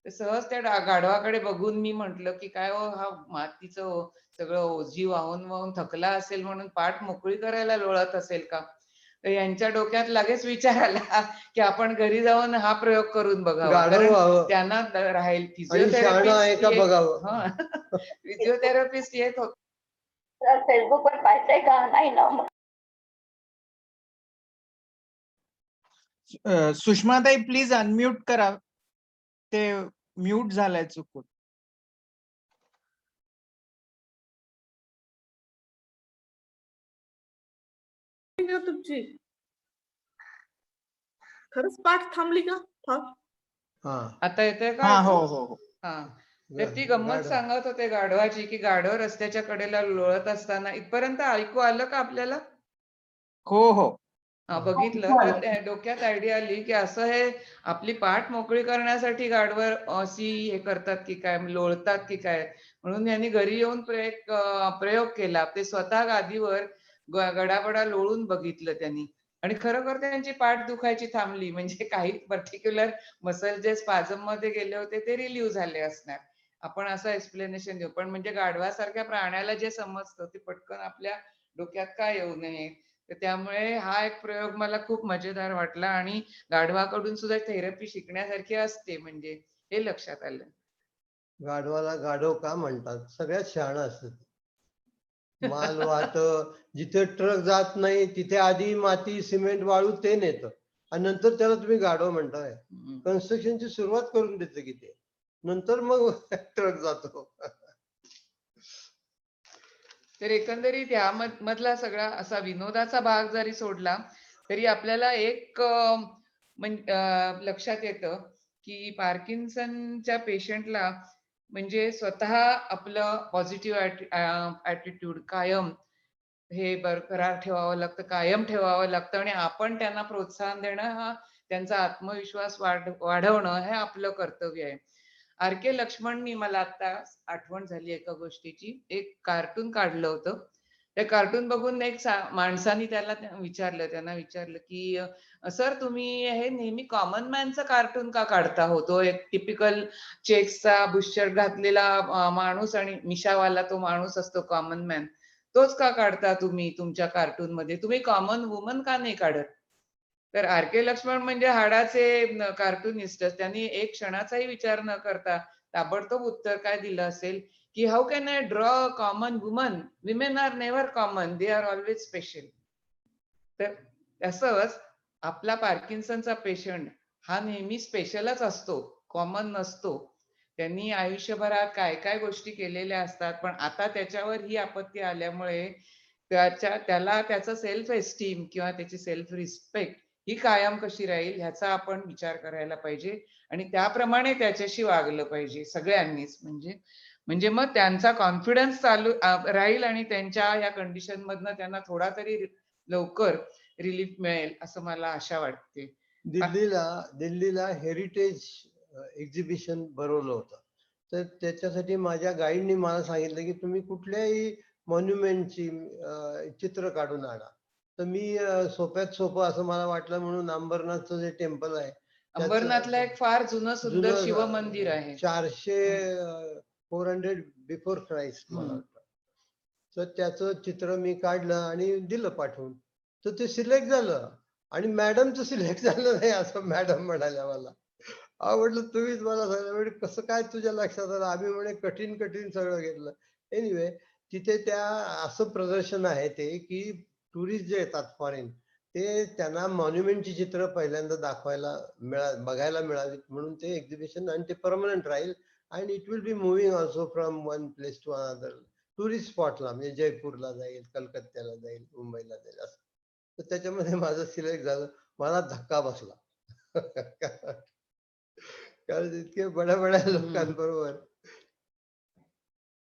तर सहज त्या गाढवाकडे बघून मी म्हंटल की काय हो, हा मातीचं सगळं ओझी वाहून वाहून थकला असेल म्हणून पाठ मोकळी करायला लोळत असेल का? तर यांच्या डोक्यात लगेच विचार आला की आपण घरी जाऊन हा प्रयोग करून बघावा, गाढव कारण व्हावं त्यांना राहील. आणि शहाणा आहे का बघावं. हा, फिजिओथेरपिस्ट येत होते. फेसबुकवर पाहिजे का? नाही ना. सुषमाताई प्लीज अनम्यूट करा, ते म्यूट झालंय चुकून. तुमची खरंच पाठ थांबली का? हा आता येतोय का? हा, हो हो हो. हा, तर ती गंमत गाढव. सांगत होते गाढवाची, की गाढव रस्त्याच्या कडेला लोळत असताना, इथपर्यंत ऐकू आलं का आपल्याला? हो हो. बघितलं तर त्या डोक्यात आयडिया आली की असं हे आपली पाठ मोकळी करण्यासाठी गाढवर अशी हे करतात की काय, लोळतात की काय, म्हणून यांनी घरी येऊन प्रयोग केला. ते स्वतः गादीवर गडाबडा लोळून बघितलं त्यांनी, आणि खरोखर त्यांची पाठ दुखायची थांबली. म्हणजे काही पर्टिक्युलर मसल जे स्पाझम मध्ये गेले होते ते रिलीव्ह झाले असणार. आपण असं एक्सप्लेनेशन देऊ, पण म्हणजे गाढवासारख्या प्राण्याला जे समजतं ते पटकन आपल्या डोक्यात का येऊ नये. तर त्यामुळे हा एक प्रयोग मला खूप मजेदार वाटला, आणि गाढवाकडून सुद्धा थेरपी शिकण्यासारखी असते म्हणजे हे लक्षात आलं. गाढवाला गाढव का म्हणतात? सगळ्यात शहाणा असतं. माल वाहत जिथे ट्रक जात नाही तिथे आधी माती सिमेंट वाळू ते नेतं आणि नंतर त्याला तुम्ही गाढव म्हणताय. कन्स्ट्रक्शनची सुरुवात करून देतं की ते, नंतर मग ट्रक जातो. तर एकंदरीत या मधला सगळा असा विनोदाचा भाग जरी सोडला तरी आपल्याला एक लक्षात येतं की पार्किन्सनच्या पेशंटला म्हणजे स्वतः आपलं पॉझिटिव्ह ऍटिट्यूड कायम हे बरकरार ठेवावं लागतं, कायम ठेवावं लागतं, आणि आपण त्यांना प्रोत्साहन देणं, हा त्यांचा आत्मविश्वास वाढवणं हे आपलं कर्तव्य आहे. आर के लक्ष्मणनी, मला आता आठवण झाली एका गोष्टीची, एक कार्टून काढलं होतं. ते कार्टून बघून एक माणसाने त्यांना विचारलं की सर तुम्ही हे नेहमी कॉमन मॅनचं कार्टून का काढता हो? तो एक टिपिकल चेक्सचा बुशशर्ट घातलेला माणूस आणि मिशावाला तो माणूस असतो कॉमन मॅन, तोच का काढता तुम्ही तुमच्या कार्टून मध्ये? तुम्ही कॉमन वुमन का नाही काढत? तर आर के लक्ष्मण म्हणजे हाडाचे कार्टुनिस्ट, त्यांनी एक क्षणाचाही विचार न करता ताबडतोब उत्तर काय दिलं असेल की how can I draw common woman? Women are never common, they are always special. तर तसंच आपला पार्किन्सनचा पेशंट हा नेहमी स्पेशलच असतो, कॉमन नसतो. त्यांनी आयुष्यभरात काय काय गोष्टी केलेल्या असतात, पण आता त्याच्यावर ही आपत्ती आल्यामुळे त्याला त्याचा सेल्फ एस्टीम किंवा त्याची सेल्फ रिस्पेक्ट ही कायम कशी राहील ह्याचा आपण विचार करायला पाहिजे, आणि त्याप्रमाणे त्याच्याशी वागलं पाहिजे सगळ्यांनीच. म्हणजे मग त्यांचा कॉन्फिडन्स चालू राहील, आणि त्यांच्या या कंडिशन मधनं त्यांना थोडा तरी लवकर रिलीफ मिळेल असं मला आशा वाटते. दिल्लीला हेरिटेज एक्झिबिशन भरवलं होतं. तर त्याच्यासाठी माझ्या गाईडनी मला सांगितलं की तुम्ही कुठल्याही मॉन्युमेंटची चित्र काढून आणा. तर मी सोप्यात सोपं असं मला वाटलं म्हणून अंबरनाथचं जे टेम्पल आहे, अंबरनाथला एक फार जुनं सुंदर शिव मंदिर आहे. 400 400 बिफोर क्राइस्ट मला हम्म. वाटतं. तर त्याचं चित्र मी काढलं आणि दिलं पाठवून. तर ते सिलेक्ट झालं आणि मॅडमचं सिलेक्ट झालं नाही असं मॅडम म्हणाल्या मला. म्हटलं तुम्हीच मला सांगा म्हणजे कसं काय तुझ्या लक्षात आलं? आम्ही म्हणे कठीण कठीण सगळं घेतलं. एनिवे तिथे त्या असं प्रदर्शन आहे ते की टुरिस्ट जे येतात फॉरेन ते त्यांना मॉन्युमेंटची चित्र पहिल्यांदा दाखवायला बघायला मिळावीत म्हणून ते एक्झिबिशन आणि ते परमनंट राहील आणि it will be moving also from one place to another tourist स्पॉटला म्हणजे जयपूरला जाईल, कलकत्त्याला जाईल, मुंबईला जाईल असं. तर त्याच्यामध्ये माझं सिलेक्ट झालं. मला धक्का बसला. कारण इतके बड्या बड्या लोकांबरोबर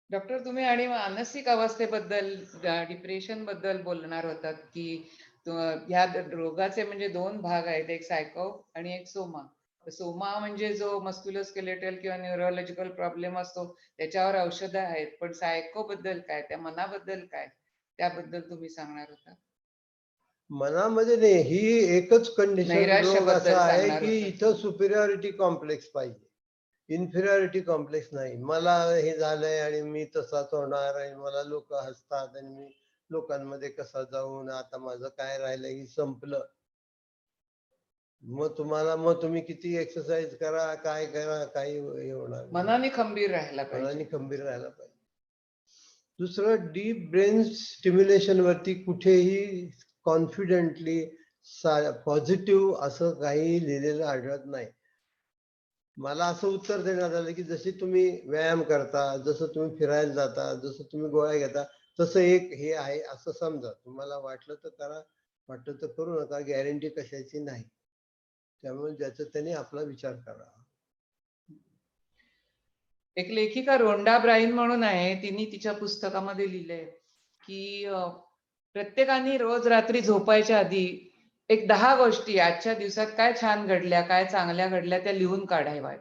डॉक्टर तुम्ही आणि मानसिक अवस्थेबद्दल डिप्रेशन बद्दल बोलणार होतात की ह्या रोगाचे म्हणजे दोन भाग आहेत, एक सायको आणि एक सोमा. सोमा म्हणजे जो मस्क्युलोस्केलेटल किंवा न्यूरोलॉजिकल प्रॉब्लेम असतो त्याच्यावर औषधं आहेत, पण सायको बद्दल काय, त्या मनाबद्दल काय, त्याबद्दल तुम्ही सांगणार होता. मनामध्ये नाही ही एकच कंडिशन नैराश्य रोग असा बद्दल आहे सांगणार की होता. इथं सुपिरियरिटी कॉम्प्लेक्स पाहिजे. इन्फिरियरिटी कॉम्प्लेक्स नाही. मला हे झालंय आणि मी तसाच होणार आणि मला लोक हसतात आणि मी लोकांमध्ये कसा जाऊन आता माझं काय राहिलंय हे संपलं. मग तुम्ही किती एक्सरसाइज करा, काय करा, काही हे होणार नाही. मनाने खंबीर राहायला मनाने पाहिजे. खंबीर राहायला पाहिजे. दुसरं डीप ब्रेन स्टिम्युलेशन वरती कुठेही कॉन्फिडेंटली पॉझिटिव्ह असं काही लिहिलेलं आढळत नाही. मला असं उत्तर देण्यात आलं की जशी तुम्ही व्यायाम करता, जसं तुम्ही फिरायला जाता, जसं तुम्ही गोळ्या घेता, तसं एक हे आहे असं समजा. तुम्हाला वाटलं तर करा, वाटलं तर करू नका. गॅरंटी कशाची नाही. त्यामुळे ज्याचं त्याने आपला विचार करा. एक लेखिका रोंडा ब्राईन म्हणून आहे, तिने तिच्या पुस्तकामध्ये लिहिलंय की प्रत्येकाने रोज रात्री झोपायच्या आधी एक 10 गोष्टी आजच्या दिवसात काय छान घडल्या, काय चांगल्या घडल्या त्या लिहून काढाव्या.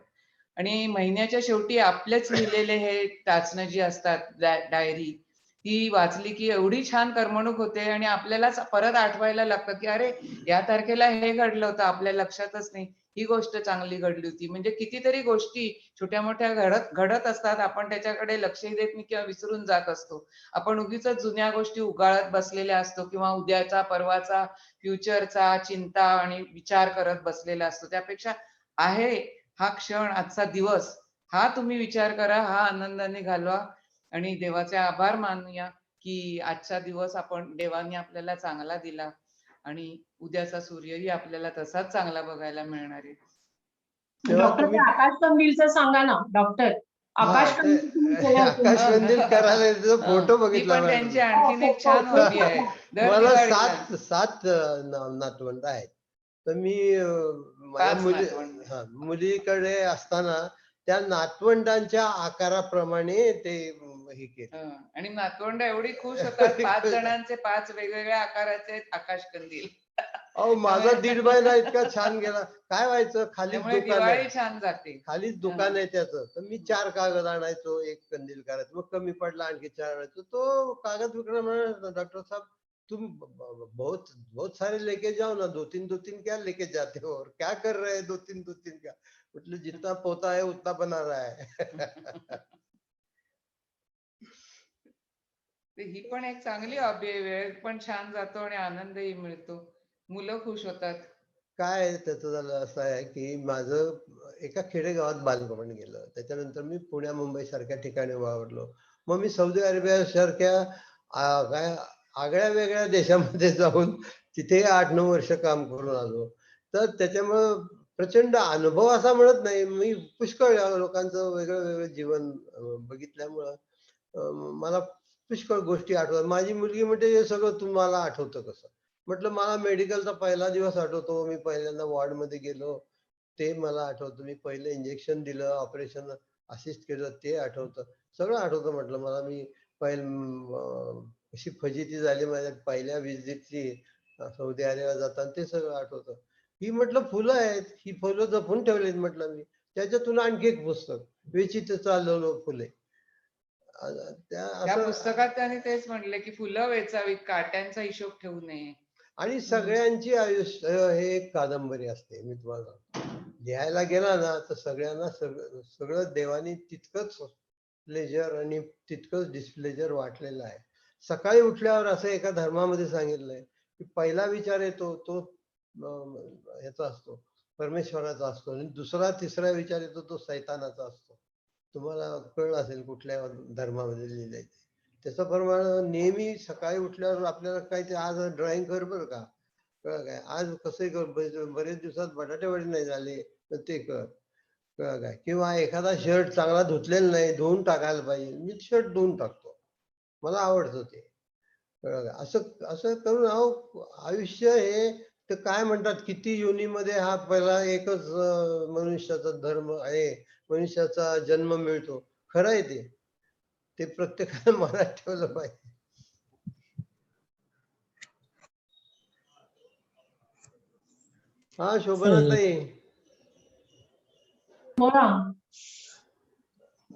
आणि महिन्याच्या शेवटी आपलेच लिहिलेले हे टाचणं जी असतात डायरी, ती वाचली की एवढी छान करमणूक होते आणि आपल्यालाच परत आठवायला लागतं की अरे या तारखेला हे घडलं होतं, आपल्या लक्षातच नाही, ही गोष्ट चांगली घडली होती. म्हणजे कितीतरी गोष्टी छोट्या मोठ्या घडत असतात, आपण त्याच्याकडे लक्षही देत नाही किंवा विसरून जात असतो. आपण उगीच जुन्या गोष्टी उगाळत बसलेल्या असतो किंवा उद्याचा, परवाचा, फ्युचरचा चिंता आणि विचार करत बसलेला असतो. त्यापेक्षा आहे हा क्षण, आजचा दिवस, हा तुम्ही विचार करा, हा आनंदाने घालवा आणि देवाचे आभार मानूया की आजचा दिवस देवाने आपल्याला चांगला दिला आणि उद्याचा सूर्यही आपल्याला तसाच चांगला बघायला मिळणार आहे. तेव्हा डॉक्टर तुम्ही ते आकाश कंदीलचं सांगा ना डॉक्टर. आकाश ते कंदील तुम्ही केलं असेल आकाश ना? कंदील करायला त्याचा फोटो ती बघितला पण त्यांची मॅडम. आणखीन एक हो, छान हो, हॉबी आहे. हो. दर मला दिवाळीला 7 नातवंड आहेत. तर मी माझ्या 5 नातवंड. मुलीकडे असताना त्या नातवंडांच्या आकाराप्रमाणे ते हे केलं. आणि नातवंड एवढी खुश होतात, 5 जणांचे 5 वेगवेगळ्या आकाराचे आकाश कंदील. अहो माझा दीड महिना इतका छान गेला. काय व्हायचं खालीच त्यामुळे दुकान आहे. दिवाळी छान जाते. खालीच दुकान आहे त्याचं. तर मी 4 कागद आणायचो, एक कंदील करायचो. मग कमी पडला आणखी 4 आणायचो. तो कागद विकणारा म्हणाला, "डॉक्टर साहब तुम बहुत बहुत सारे लेके जाओ ना, 2-3 क्या लेके जाते हो और क्या कर रहे हैं 2-3 क्या?" म्हटलं जितना पोता है उतना बना रहा है. ही पण एक चांगली हॉबी आहे. वेळ पण छान जातो आणि आनंदही मिळतो. मुलं खुश होतात. काय आहे त्याचं झालं असं आहे की माझं एका खेडेगावात बालपण गेलं. त्याच्यानंतर मी पुण्या मुंबई सारख्या ठिकाणी वावरलो. मग मी सौदी अरेबिया सारख्या काय आगळ्या वेगळ्या देशामध्ये जाऊन तिथे 8-9 वर्ष काम करून आलो. तर त्याच्यामुळं प्रचंड अनुभव असा मिळत नाही. मी पुष्कळ लोकांचं वेगळं वेगळं जीवन बघितल्यामुळं मला पुष्कळ गोष्टी आठवतात. माझी मुलगी म्हणते हे सगळं तुम्हाला आठवतं कसं? म्हटलं मला मेडिकलचा पहिला दिवस आठवतो. मी पहिल्यांदा वॉर्डमध्ये गेलो. ते मला आठवतं. मी पहिलं इंजेक्शन दिलं, ऑपरेशन असिस्ट केलं ते आठवतं. सगळं आठवतं म्हटलं मला. मी कशी फजिती झाली माझ्या पहिल्या व्हिजिटची सौदी अरेबियाला जाताना ते सगळं आठवतं. ही म्हटलं फुलं आहेत. ही फुलं जपून ठेवलीत म्हटलं मी. त्याच्यातून आणखी एक पुस्तक विचित्र चालवलं फुले. त्या त्या असं पुस्तकात त्याने तेच म्हणले की फुलं वेचावीत, काट्यांचा हिशोब ठेवू नये. आणि सगळ्यांची आयुष्य हे एक कादंबरी असते. मी तुम्हाला सांगतो. लिहायला गेला ना तर सगळ्यांना सगळं सगळं देवाने तितकंच प्लेजर आणि तितकंच डिस्प्लेजर वाटलेलं आहे. सकाळी उठल्यावर असं एका धर्मामध्ये सांगितलंय की पहिला विचार येतो तो ह्याचा असतो, परमेश्वराचा असतो, आणि दुसरा तिसरा विचार येतो तो सैतानाचा असतो. तुम्हाला कळलं असेल कुठल्या धर्मामध्ये लिहिलंय ते. त्याच्याप्रमाणे नेहमी सकाळी उठल्यावर आपल्याला काय ते आज ड्रॉइंग कर बरं का, कळलं काय, आज कसं कर, बरेच दिवसात बटाटे वडे नाही झाले तर ते कर, कळलं काय, किंवा एखादा शर्ट चांगला धुतलेला नाही, धुवून टाकायला पाहिजे, मी शर्ट धुवून टाकतो, मला आवडतं ते, कळलं काय. असं असं करून अहो आयुष्य हे ते काय म्हणतात, किती योनीमध्ये हा पहिला एकच मनुष्याचा धर्म आहे, मनुष्याचा जन्म मिळतो. खरं आहे ते, ते प्रत्येकाने मनात ठेवलं पाहिजे. हा शोभनाताई, बोला.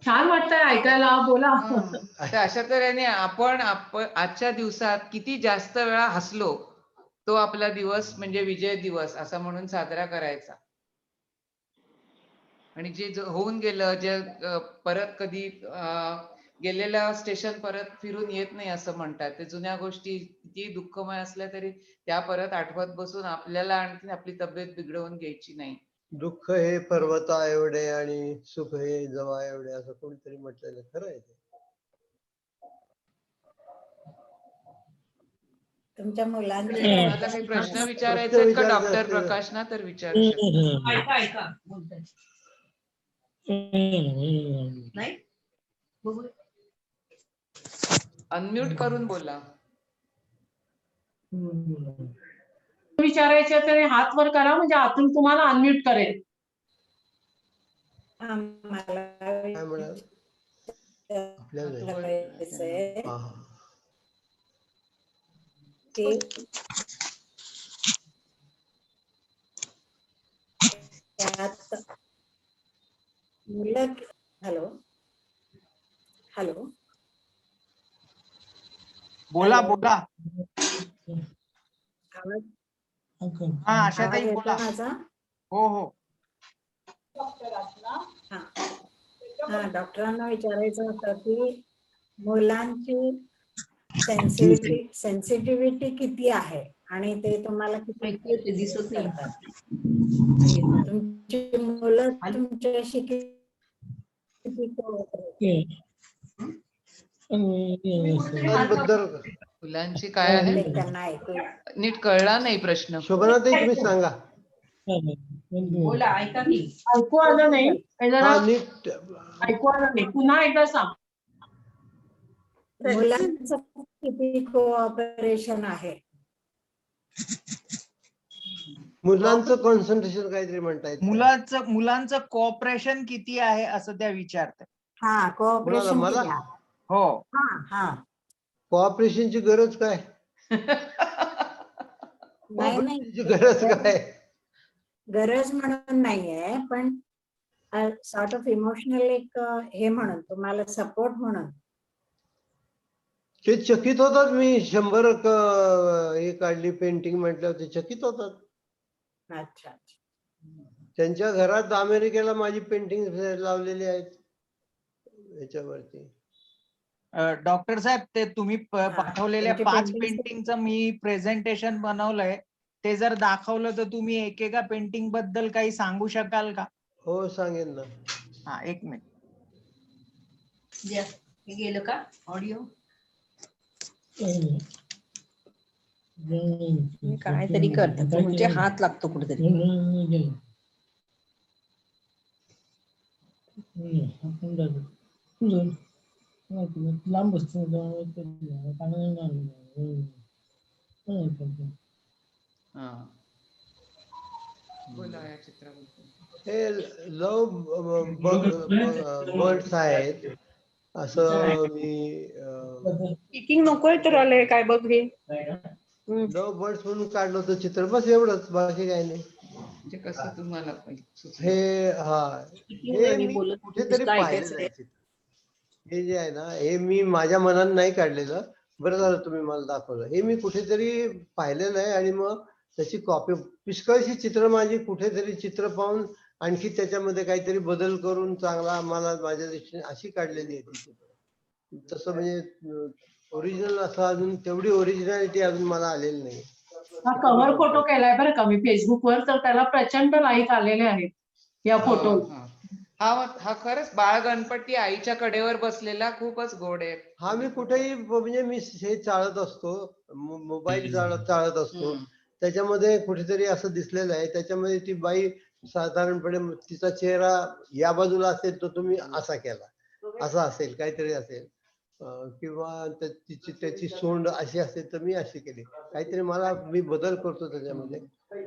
छान वाटतंय ऐकायला, बोला. हा. तर अशा तऱ्हेने आपण आजच्या दिवसात किती जास्त वेळा हसलो तो आपला दिवस म्हणजे विजय दिवस असा म्हणून साजरा करायचा. आणि जे होऊन गेलं, जे परत कधी गेलेलं स्टेशन परत फिरून येत नाही असं म्हणतात. ते जुन्या गोष्टी किती दुःखमय असल्या तरी त्या परत आठवत बसून आपल्याला आणखी आपली तब्येत बिघडवून घ्यायची नाही. दुःख हे पर्वता एवढे आणि सुख हे जवा एवढे, असं कोणीतरी म्हटलेलं खरं आहे ते. तुमच्या मुलांची मला काही प्रश्न विचारायचे आहेत का विचारायचे डॉक्टर असतील. प्रकाशना तर विचारू शकता. ऐका ऐका बोलतोय. नाही बघू. अनम्यूट करून बोला. विचारायचे तर हात वर करा, म्हणजे आतून तुम्हाला अनम्यूट करेल. मला काय म्हणाल आपल्याला? विचारायचंय हा हा. की त्यात मुलं, हॅलो हॅलो बोला हॅलो. बोला. आवाज हा आशाताई येतो बोला. माझा? हो हो. हा डॉक्टरांना विचारायचं होतं की मुलांची सेन्सिटिव्हिटी किती आहे आणि ते तुम्हाला किती दिसत नाही. करतात. तुमची मुलं तुमच्याशी किती मुलांबद्दल मुलांची काय आहे त्यांना ऐकू नीट कळला नाही प्रश्न. शोभनाताई तुम्ही सांगा. बोला, ऐका की. ऐकू आलं नाही हे जरा, हा नीट ऐकू आलं नाही, पुन्हा एकदा सांग. मुलांचं किती कोऑपरेशन आहे? मुलांचं कॉन्सन्ट्रेशन काहीतरी म्हणतायत. मुलांचं कॉपरेशन किती आहे असं त्या विचारतात. हा कोऑपरेशन मला? किती आहे? हो. हा हा कोऑपरेशनची गरज काय? नाही नाही कोऑपरेशनची गरज काय? गरज म्हणून नाहीये, पण सॉर्ट ऑफ इमोशनल एक हे म्हणून तुम्हाला सपोर्ट म्हणून. ते चकित होतात. मी 100 हे काढली पेंटिंग म्हटल्यावर ते चकित होतात. अच्छा त्यांच्या घरात अमेरिकेला माझी पेंटिंग लावलेली आहेत याच्यावरती. डॉक्टर साहेब, ते तुम्ही पाठवलेल्या तुमची 5 paintings पेंटिंगचं मी प्रेझेंटेशन बनवलंय, ते जर दाखवलं तर तुम्ही एकेका पेंटिंग बद्दल काही सांगू शकाल का? हो सांगेन ना. हा, एक मिनिट. हे गेलं का ऑडिओ? काहीतरी करतात म्हणजे हात लागतो कुठेतरी. लांब बसतो. बोला या चित्राबद्दल. हे लव बर्ड्स आहेत असं मी स्पीकिंग नकोय तर आलंय काय बघ हे. लव बर्ड्स म्हणून काढलं होतं चित्र, बस एवढंच, बाकी काही नाही. म्हणजे कसं तुम्हाला सुचलं? हे हा हे मी बोलत कुठेतरी नुसतं पाहिलेलं ऐकायचं आहे चित्र. हे जे आहे ना, हे मी माझ्या मनात नाही काढलेलं. बरं झालं तुम्ही मला दाखवलं. हे मी कुठेतरी पाहिलेलं आहे आणि मग त्याची कॉपी, पुष्कळशी चित्र माझी कुठेतरी चित्र पाहून आणखी त्याच्यामध्ये काहीतरी बदल करून चांगला आम्हाला माझ्या दृष्टीने अशी काढलेली आहे ती चित्र. तसं म्हणजे ओरिजिनल असं अजून तेवढी ओरिजिनॅलिटी अजून मला आलेली नाही. हा कव्हर फोटो केलाय बरं का मी फेसबुकवर, तर त्याला प्रचंड लाईक आलेले आहेत या फोटो. हा खरंच बाळ गणपती आईच्या कडेवर बसलेला खूपच गोड आहे. हा मी कुठेही म्हणजे मी हे चाळत असतो, मोबाईल चाळत असतो, त्याच्यामध्ये कुठेतरी असं दिसलेलं आहे. त्याच्यामध्ये ती बाई साधारणपणे तिचा चेहरा या बाजूला असेल तर तुम्ही असा केला, असा असेल काहीतरी असेल, किंवा त्याची सोंड अशी असेल तर मी अशी केली, काहीतरी मी बदल करतो त्याच्यामध्ये.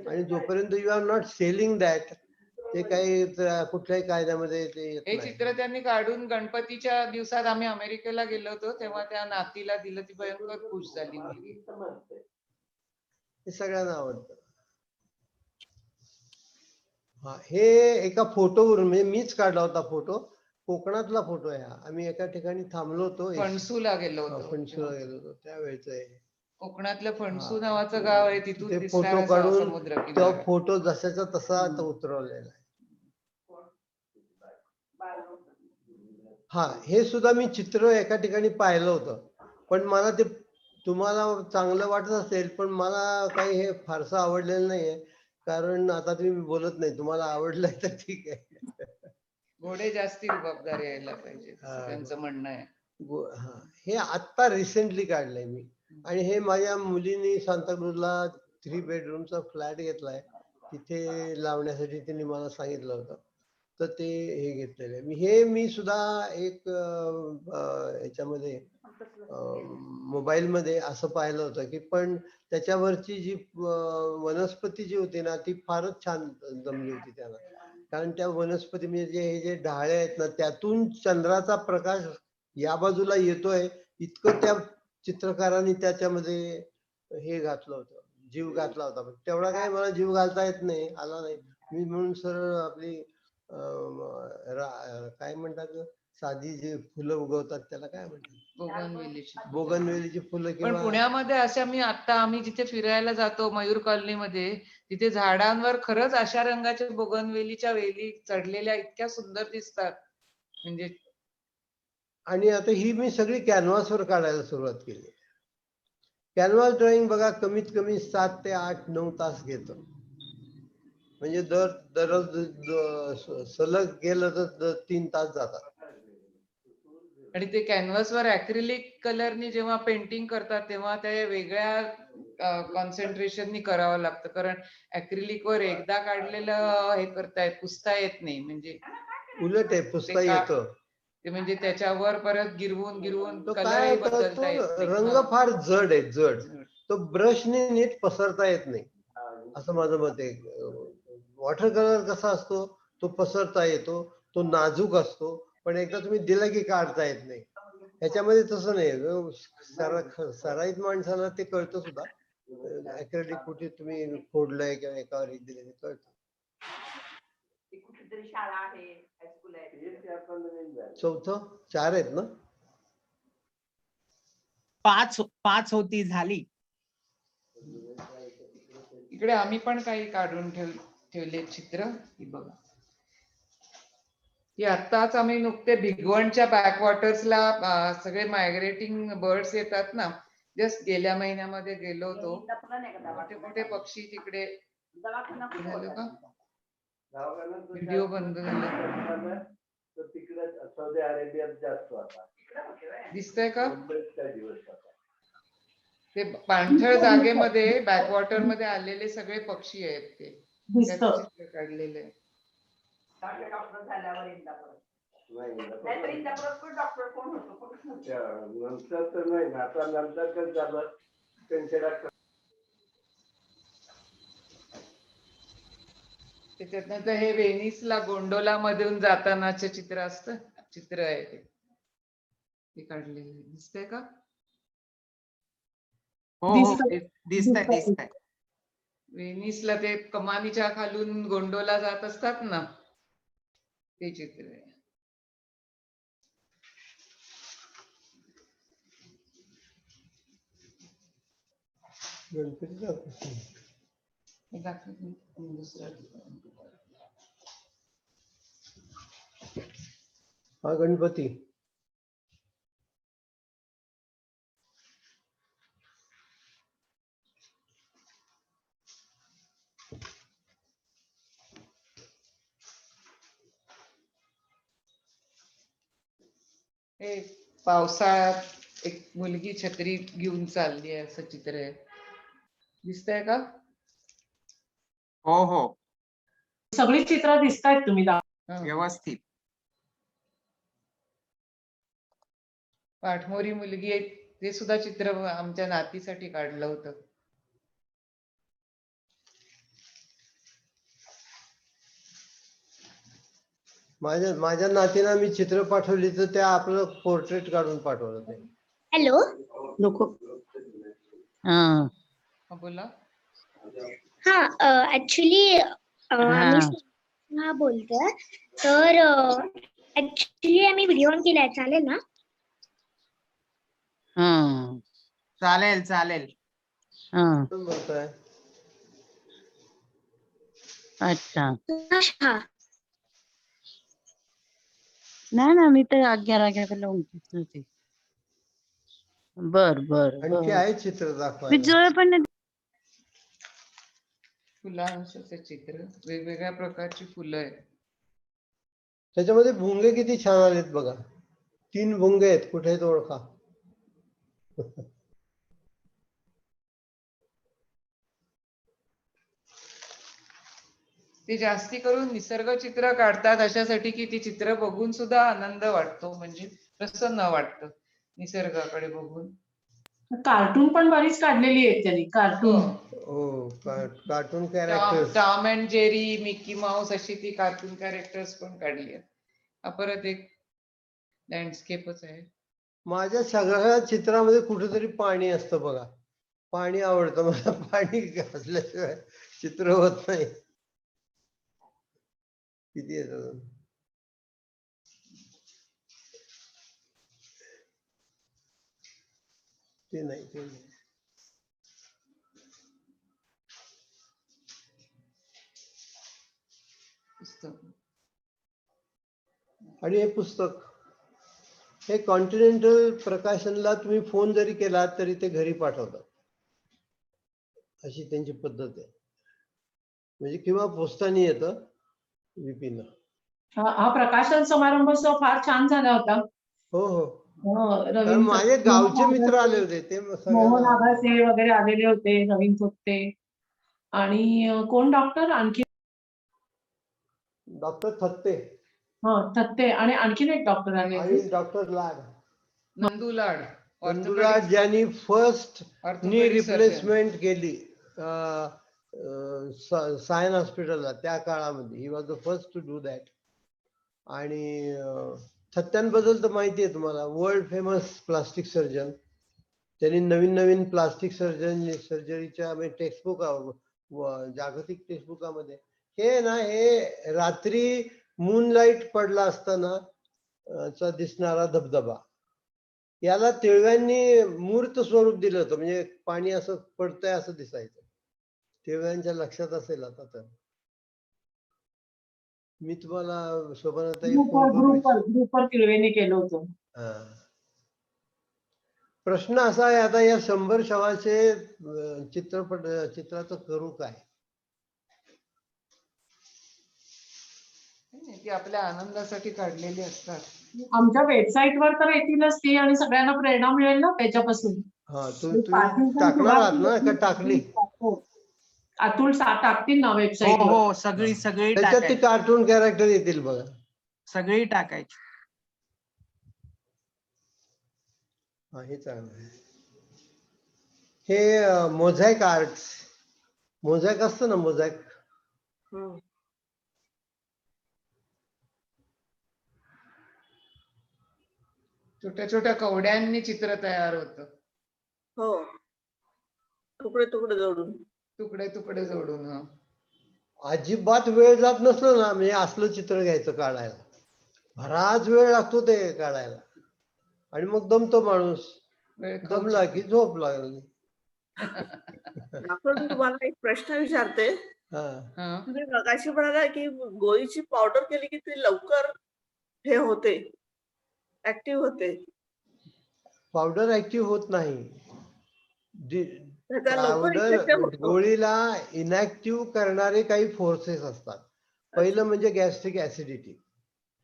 आणि जोपर्यंत you are not selling that, ते काही कुठल्याही कायद्यामध्ये ते येत हे नाही. चित्र त्यांनी काढून गणपतीच्या दिवसात आम्ही अमेरिकेला गेलो होतो तेव्हा त्या नातीला दिलं, ती भयंकर खुश झाली मुलगी. हे सगळ्यांना आवडतं. हा, हे एका फोटोवरून म्हणजे मीच काढला होता फोटो, कोकणातला फोटो आहे हा. आम्ही एका ठिकाणी थांबलो होतो, फणसूला गेलो फणसूला होतो. गेलो होतो त्यावेळेच आहे. कोकणातलं फणसू नावाचं गाव आहे, तिथून ते दिसणारा फोटो काढून समुद्र तो किनारा. फोटो जसाचा तसा तो उतरवलेला आहे. हा, हे सुद्धा मी चित्र एका ठिकाणी पाहिलं होतं, पण मला ते तुम्हाला चांगलं वाटत असेल, पण मला काही हे फारसं आवडलेलं नाहीये. कारण आता तुम्ही बोलत नाही, तुम्हाला आवडलंय तर ठीक आहे. घोडे जास्ती रुबाबदार यायला पाहिजे त्यांचं म्हणणं आहे. हा, हे आत्ता रिसेंटली काढलंय मी. आणि हे माझ्या मुलीने सांताक्रूजला 3 बेडरूमचा फ्लॅट घेतलाय, तिथे लावण्यासाठी तिने मला सांगितलं होतं, तर ते हे घेतलेलं आहे. मी सुद्धा एक याच्यामध्ये मोबाईलमध्ये असं पाहिलं होतं की, पण त्याच्यावरची जी वनस्पती जी होती ना, ती फारच छान जमली होती त्याला. कारण त्या वनस्पती म्हणजे हे जे ढाळे आहेत ना, त्यातून चंद्राचा प्रकाश या बाजूला येतोय, इतकं त्या चित्रकारांनी त्याच्यामध्ये हे घातलं होतं, जीव घातला होता. पण तेवढा काही मला जीव घालता येत नाही, आला नाही. मी म्हणून सरळ आपली काय म्हणतात, साधी जी फुलं उगवतात त्याला काय म्हणतात, बोगनवेलीची फुलं. पण किंवा पुण्यामध्ये अशा आम्ही जिथे फिरायला जातो मयूर कॉलनीमध्ये, तिथे झाडांवर खरंच अशा रंगाच्या बोगनवेलीच्या वेली चढलेल्या इतक्या सुंदर दिसतात म्हणजे. आणि आता ही मी सगळी कॅनव्हासवर काढायला सुरुवात केली. कॅनव्हास ड्रॉइंग बघा कमीत कमी 7 ते 8-9 तास घेतं. म्हणजे दररोज सलग गेलं तर 3 तास जातात. आणि ते कॅनव्हासवर ऍक्रिलिक कलरनी जेव्हा पेंटिंग करतात तेव्हा ते वेगळ्या कॉन्सन्ट्रेशननी करावं लागतं, कारण ऍक्रिलिक वर एकदा काढलेलं हे पुसता येत नाही. म्हणजे उलट आहे, पुसता येतं. ते म्हणजे त्याच्यावर परत गिरवून तो कलरही काय बदलता येत तो नाही. रंग फार जड आहे, जड. तो ब्रशने नीट पसरता येत नाही, असं माझं मत आहे. वॉटर कलर कसा असतो, तो पसरता येतो, तो नाजूक असतो, पण एकदा तुम्ही दिला की काढता येत नाही. ह्याच्यामध्ये तसं नाही. सराईत माणसाला ते कळतं सुद्धा, ऍक्रेलिक कुठे तुम्ही फोडलंय किंवा एकावर एक दिले कळतं. कुठेतरी शाळा आहे, हायस्कूल आहे. चौथं 4 आहेत ना? 5 होती, झाली. इकडे आम्ही पण काही काढून ठेवले चित्र. ही बघा, की आत्ताच आम्ही नुकते भिगवणच्या बॅकवॉटर्सला सगळे मायग्रेटिंग बर्ड्स येतात ना, जस्ट गेल्या महिन्यामध्ये गेलो होतो. मोठे मोठे पक्षी तिकडे. झालं का व्हिडिओ बंद झाला? तिकडे सौदी अरेबियात जास्त आता दिसतंय का? ते पाणथळ जागेमध्ये बॅकवॉटर मध्ये आलेले सगळे पक्षी आहेत, ते त्याचं चित्र काढलेलं आहे. डॉक्टर झाल्यावर डॉक्टर कोण होतो? नंतर तर नाही, आता नंतर तर झालं त्यांचे डॉक्टर. त्याच्यातनं हे व्हेनिसला गोंडोला मधून जातानाचे चित्र आहे ते काढलेले. दिसतंय का? हो दिसतंय. व्हेनिसला ते कमानीच्या खालून गोंडोला जात असतात ना, ते चित्र आहे. गणपती दुसरं हा गणपती. हे पावसाळ्यात एक मुलगी छत्री घेऊन चालली आहे असं चित्र आहे. दिसतंय का? हो हो सगळी चित्र दिसतायत तुम्ही हा. व्यवस्थित. पाठमोरी मुलगी आहे ते सुद्धा चित्र आमच्या नातीसाठी काढलं होतं. माझ्या नातीला मी चित्र पाठवली तर त्या आपलं पोर्ट्रेट काढून पाठवलं ते. हॅलो. नको. हा हा, बोला. हा ऍक्च्युली आम्ही हा बोलतोय तर ऍक्च्युली आम्ही व्हिडिओ ऑन केलाय, चालेल ना? चालेल चालेल. कोण बोलतोय? अच्छा. हा नाही ना, मी तर आज्ञा लावून होते. बर बर आणखी आहे चित्र दाखवायला. जवळ पण फुलांचं चित्र, वेगवेगळ्या प्रकारची फुलं आहेत. त्याच्यामध्ये भुंगे किती छान आलेत बघा. 3 भुंगे आहेत, कुठे आहेत ओळखा. ते जास्ती करून निसर्ग चित्र काढतात अशासाठी की ती चित्र बघून सुद्धा आनंद वाटतो, म्हणजे प्रसन्न वाटतं निसर्गाकडे बघून. कार्टून पण बरीच काढलेली आहेत त्यांनी, कार्टून. हो, cartoon characters. Tom and Jerry, Mickey Mouse अशी ती कार्टून कॅरेक्टर्स पण काढली आहेत. हा परत एक लँडस्केपच आहे. माझ्या सगळ्या चित्रामध्ये कुठेतरी पाणी असतं बघा. पाणी आवडतं मला. पाणी असल्याशिवाय चित्र होत नाही. किती येतं ते नाही, ते नाही. पुस्तक आणि हे पुस्तक, हे कॉन्टिनेंटल प्रकाशनला तुम्ही फोन जरी केला तरी ते घरी पाठवतात, अशी त्यांची पद्धत आहे. म्हणजे किंवा पोस्टाने येतं विपिन. हा प्रकाशन समारंभ फार छान झाला होता. हो हो, कारण रवींद्र माझे गावचे मित्र आले होते, ते मोहन सगळ्यांना. आगासे वगैरे आलेले होते, रवींद्र सोपटे आणि कोण डॉक्टर आणखी डॉक्टर थत्ते थत्ते आणि आणखीन एक डॉक्टर आले आणि डॉक्टर लाड. नंदू लाड, नंदुराज ज्यांनी फर्स्ट नी ऑर्थोपेडिक रिप्लेसमेंट केली सायन हॉस्पिटलला त्या काळामध्ये. He was the first to do that. आणि थत्त्यांबद्दल तर माहिती आहे तुम्हाला, वर्ल्ड फेमस प्लास्टिक सर्जन. त्यांनी नवीन नवीन प्लास्टिक सर्जरीच्या टेक्स्टबुक, जागतिक टेक्स्टबुकामध्ये हे ना, हे रात्री मूनलाईट पडला असताना दिसणारा धबधबा, याला तिळव्यांनी मूर्त स्वरूप दिलं होतं. म्हणजे पाणी असं पडतंय असं दिसायचं. तिळव्यांच्या लक्षात असेल आता तर. मी तुम्हाला शोभनाताई फोन करून ग्रुपवर तिळवेने केलं होतं. प्रश्न असा आहे आता, या 100 शवाचे चित्राचं करू काय? ती आपल्या आनंदासाठी काढलेली असतात. आमच्या वेबसाईटवर तर येतीलच ती, आणि सगळ्यांना प्रेरणा मिळेल ना त्याच्यापासून. हा, तुम्ही टाकणार आहात ना का टाकली? अतुल टाकतील ना हो वेबसाईटवर. हो, सगळी सगळी त्याच्यात ते टाकायची. कार्टून कॅरेक्टर येतील बघा. सगळी टाकायची. हा, हे चांगलं आहे. हे मोझॅक आर्ट्स, मोझॅक असतं ना, मोझॅक. छोट्या छोट्या कवड्यांनी चित्र तयार होतं. हो, तुकडे तुकडे जोडून. तुकडे तुकडे जोडून. अजिबात वेळ जात नसलो ना, म्हणजे असलं चित्र घ्यायचं काढायला. बराच वेळ लागतो ते काढायला, आणि मग दमतो माणूस. दमला की झोप लागली. डॉक्टर, मी तुम्हाला एक प्रश्न विचारते. हा, तुम्ही मगाशी म्हणाला की गोळीची पावडर केली की ती लवकर हे होते. ऍक्टिव्ह होते. पावडर ऍक्टिव्ह होत नाही. त्याचा लवकर पावडर इफेक्ट होतो. गोळीला इनॅक्टिव्ह करणारे काही फोर्सेस असतात. पहिलं म्हणजे गॅस्ट्रिक ऍसिडिटी.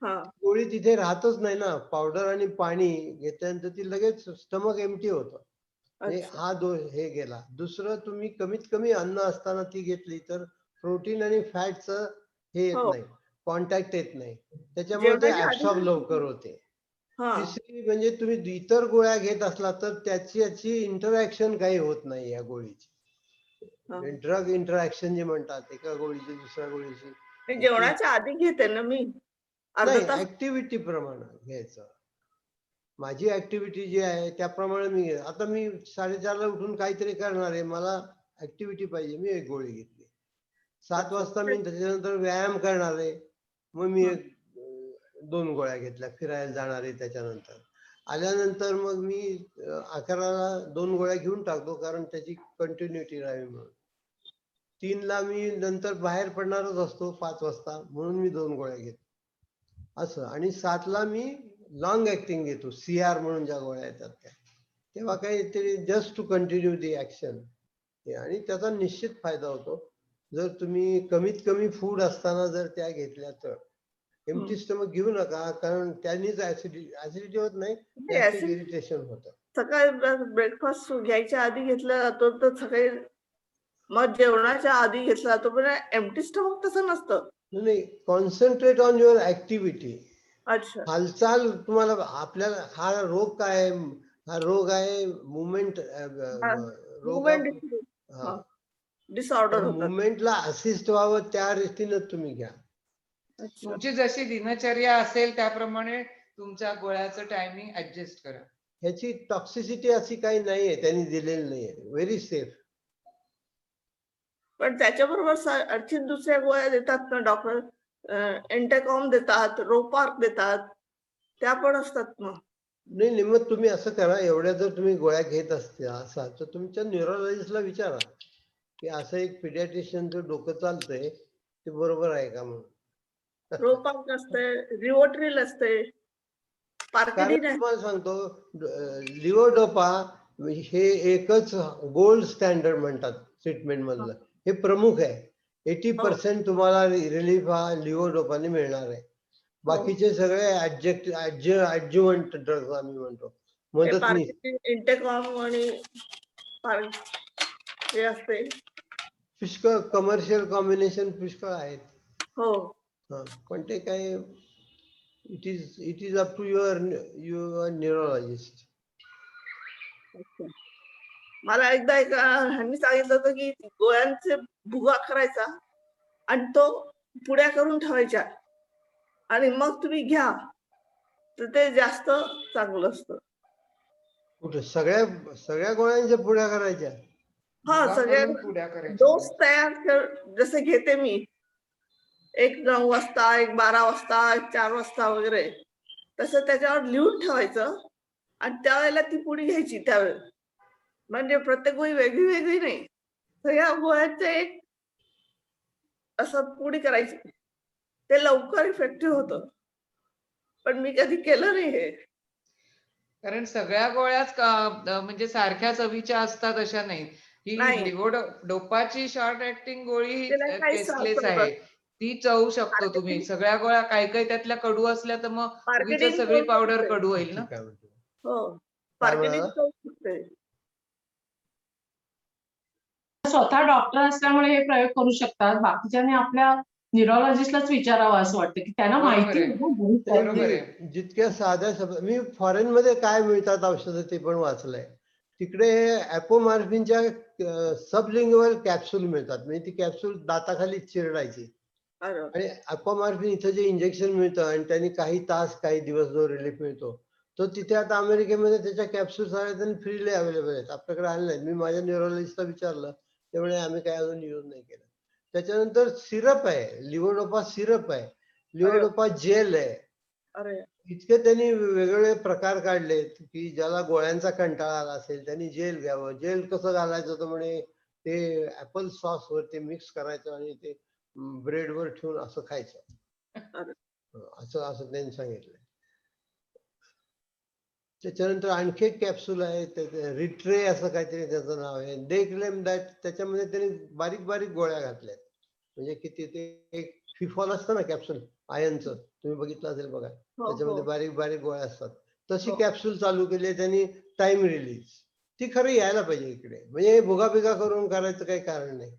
हा गोळी तिथे राहतच नाही ना. पावडर आणि पाणी घेतल्यानंतर ती लगेच स्टमक एम्प्टी होतं. म्हणजे अच्छा. हा हे गेला. दुसरं, तुम्ही कमीत कमी अन्न असताना ती घेतली तर प्रोटीन आणि फॅटचं हे येत हो. नाही, कॉन्टॅक्ट येत नाही. त्याच्यामुळे ते जेवणाच्या आधी ऍब्सॉर्ब लवकर होते. हा तिसरी म्हणजे तुम्ही इतर गोळ्या घेत असला तर त्याची इंटरॅक्शन काही होत नाही या गोळीची. हा. ड्रग इंटरॅक्शन जे म्हणतात, एका गोळीची दुसऱ्या गोळीची. मी जेवणाच्या आधी घेते ना मी अर्धा नाही, तास. ऍक्टिव्हिटी प्रमाणे घ्यायचं. माझी ऍक्टिव्हिटी जी आहे त्याप्रमाणे मी आता मी 4:30ला उठून काहीतरी करणार आहे, मला ऍक्टिव्हिटी पाहिजे, मी एक गोळी घेतली. 7 वाजता मी त्याच्यानंतर व्यायाम करणार आहे, मग मी हा. 2 गोळ्या घेतल्या. फिरायला जाणार आहे त्याच्यानंतर आल्यानंतर मग मी 11ला 2 गोळ्या घेऊन टाकतो, कारण त्याची कंटिन्युटी राहावी म्हणून. 3ला मी नंतर बाहेर पडणारच असतो 5 वाजता, म्हणून मी 2 गोळ्या घेतो असं. आणि 7ला मी लॉंग ऍक्टिंग घेतो, CR म्हणून ज्या गोळ्या येतात त्या. तेव्हा काहीतरी just to continue the action. आणि त्याचा निश्चित फायदा होतो जर तुम्ही कमीत कमी फूड असताना जर त्या घेतल्या तर. एम्प्टी स्टमक घेऊ नका, कारण त्यांनीच ऍसिडिटी होत नाही, गॅस्ट्रिक इरिटेशन होतं. सकाळी ब्रेकफास्ट घ्यायच्या आधी घेतला जातो तर सकाळी मग जेवणाच्या आधी घेतला जातो, पण एम्प्टी स्टमक तसं नसतं. नाही, कॉन्सन्ट्रेट ऑन युअर ऍक्टिव्हिटी. अच्छा. हालचाल तुम्हाला, आपल्याला हा रोग काय आहे? हा रोग आहे मुवमेंट रोग. डिसऑर्डर होतात. मुवमेंटला असिस्ट व्हावं त्या रीतीनं तुम्ही घ्या. अच्छा. तुमची जशी दिनचर्या असेल त्याप्रमाणे तुमच्या गोळ्याचं टायमिंग ऍडजस्ट करा. ह्याची टॉक्सिसिटी अशी काही नाहीये, त्यांनी दिलेली नाहीये. Very safe. पण त्याच्याबरोबर आणखी दुसऱ्या गोळ्या देतात ना डॉक्टर, एंटेकॉम देतात, रोपार्क देतात, त्या पण असतात ना. नाही, मग तुम्ही असं करा, एवढ्या जर तुम्ही गोळ्या घेत असाल तर तुमच्या न्यूरोलॉजिस्टला विचारा की असं एक पिडियाट्रिशियनचं डोकं चालतंय, ते बरोबर आहे का म्हणून. रोपार्क असते, रिओट्रिल असते, कारण पार्केडिन आहे. तुम्हाला सांगतो, लिव्होडोपा हे एकच गोल्ड स्टँडर्ड म्हणतात ट्रीटमेंट मधलं. हे प्रमुख आहे. 80% तुम्हाला रिलीफ हा लिव्होडोपाने मिळणार आहे. बाकीचे सगळे ऍडज्युव्हंट ड्रग्ज आम्ही म्हणतो, मदतनीस. इंटेकॉम आणि हे असते. पुष्कळ कमर्शियल कॉम्बिनेशन पुष्कळ आहेत. हो. पण ते काय, it is up to your neurologist. मला एकदा एका ह्यांनी सांगितलं होतं की गोळ्यांचे भुगा करायचा आणि तो पुड्या करून ठेवायच्या आणि मग तुम्ही घ्या, तर ते जास्त चांगलं असतं. कुठे सगळ्या गोळ्यांच्या पुड्या करायच्या? हा, सगळ्या पुड्या करायच्या. डोस तयार जसे घेते मी, एक 9 वाजता, एक 12 वाजता, एक 4 वाजता वगैरे, तसं त्याच्यावर लिहून ठेवायचं आणि त्यावेळेला ती पुडी घ्यायची त्यावेळेस. म्हणजे प्रत्येक गोळी वेगळी वेगळी नाही, सगळ्या गोळ्यांचं एक असं पुडी करायची. ते लवकर इफेक्टिव्ह होतं, पण मी कधी केलं नाही हे. कारण सगळ्या गोळ्याच म्हणजे सारख्या चवीच्या असतात अशा नाही. ही नाही. लिव्होडोपाची शॉर्ट ऍक्टिंग गोळी ही त्याला काही टेस्टलेस साखर आहे. ती चवू शकतो Marketing- तुम्ही. सगळ्या गोळ्या काही त्यातल्या कडू असल्या तर मग उगीचच Marketing सगळी करू पावडर शकते. कडू होईल ना. ठीक आहे म्हणतो. हो, काय मार्केटिंग म्हणाला? करू शकते. स्वतः डॉक्टर असल्यामुळे हे प्रयोग करू शकतात. बाकीच्यांनी आपल्या न्यूरोलॉजिस्टलाच विचारावं असं वाटतं की त्यांना बरोबर माहिती आहे. आहे ना बरीच काही. बरोबर आहे. जितक्या साध्या मी फॉरेन मध्ये काय मिळतात औषधं ते पण वाचलंय. तिकडे ऍपोमार्फिनच्या सबलिंग्युअल कॅप्सूल मिळतात, म्हणजे ती कॅप्सूल दाताखाली चिरडायची. अरे वा. आणि ऍपोमार्फिन इथं जे इंजेक्शन मिळतं आणि त्यांनी काही तास काही दिवस जो रिलीफ मिळतो, तो तिथे आता अमेरिकेमध्ये त्याच्या कॅप्सूल्स आहेत आणि फ्रीली अवेलेबल आहेत. आपल्याकडे आले नाहीत. मी माझ्या न्यूरोलॉजिस्टला विचारलं, त्यामुळे आम्ही काय अजून यूज नाही केलं. त्याच्यानंतर सिरप आहे, लिव्होडोपा सिरप आहे, लिव्होडोपा जेल आहे. अरे इतके त्यांनी वेगवेगळे प्रकार काढलेत की ज्याला गोळ्यांचा कंटाळा आला असेल त्यांनी जेल घ्यावं. जेल कसं घालायचं होतं म्हणे, ते ऍपल सॉस वर ते मिक्स करायचं आणि ते ब्रेडवर ठेवून असं खायचं. अरे. असं त्यांनी सांगितलंय. त्याच्यानंतर आणखी एक कॅप्सूल आहे रिट्रे असं काहीतरी त्याचं नाव आहे. दे क्लेम दॅट त्याच्यामध्ये त्यांनी बारीक बारीक गोळ्या घातल्यात. म्हणजे किती ते एक फिफॉल असतं ना कॅप्सूल आयनचं, तुम्ही बघितलं असेल बघा, हो त्याच्यामध्ये हो बारीक बारीक गोळ्या असतात. तशी हो. कॅप्सूल चालू केली आहे त्यांनी, टाइम रिलीज. ती खरं यायला पाहिजे इकडे. म्हणजे भुगाबिगा करून करायचं काही कारण नाही.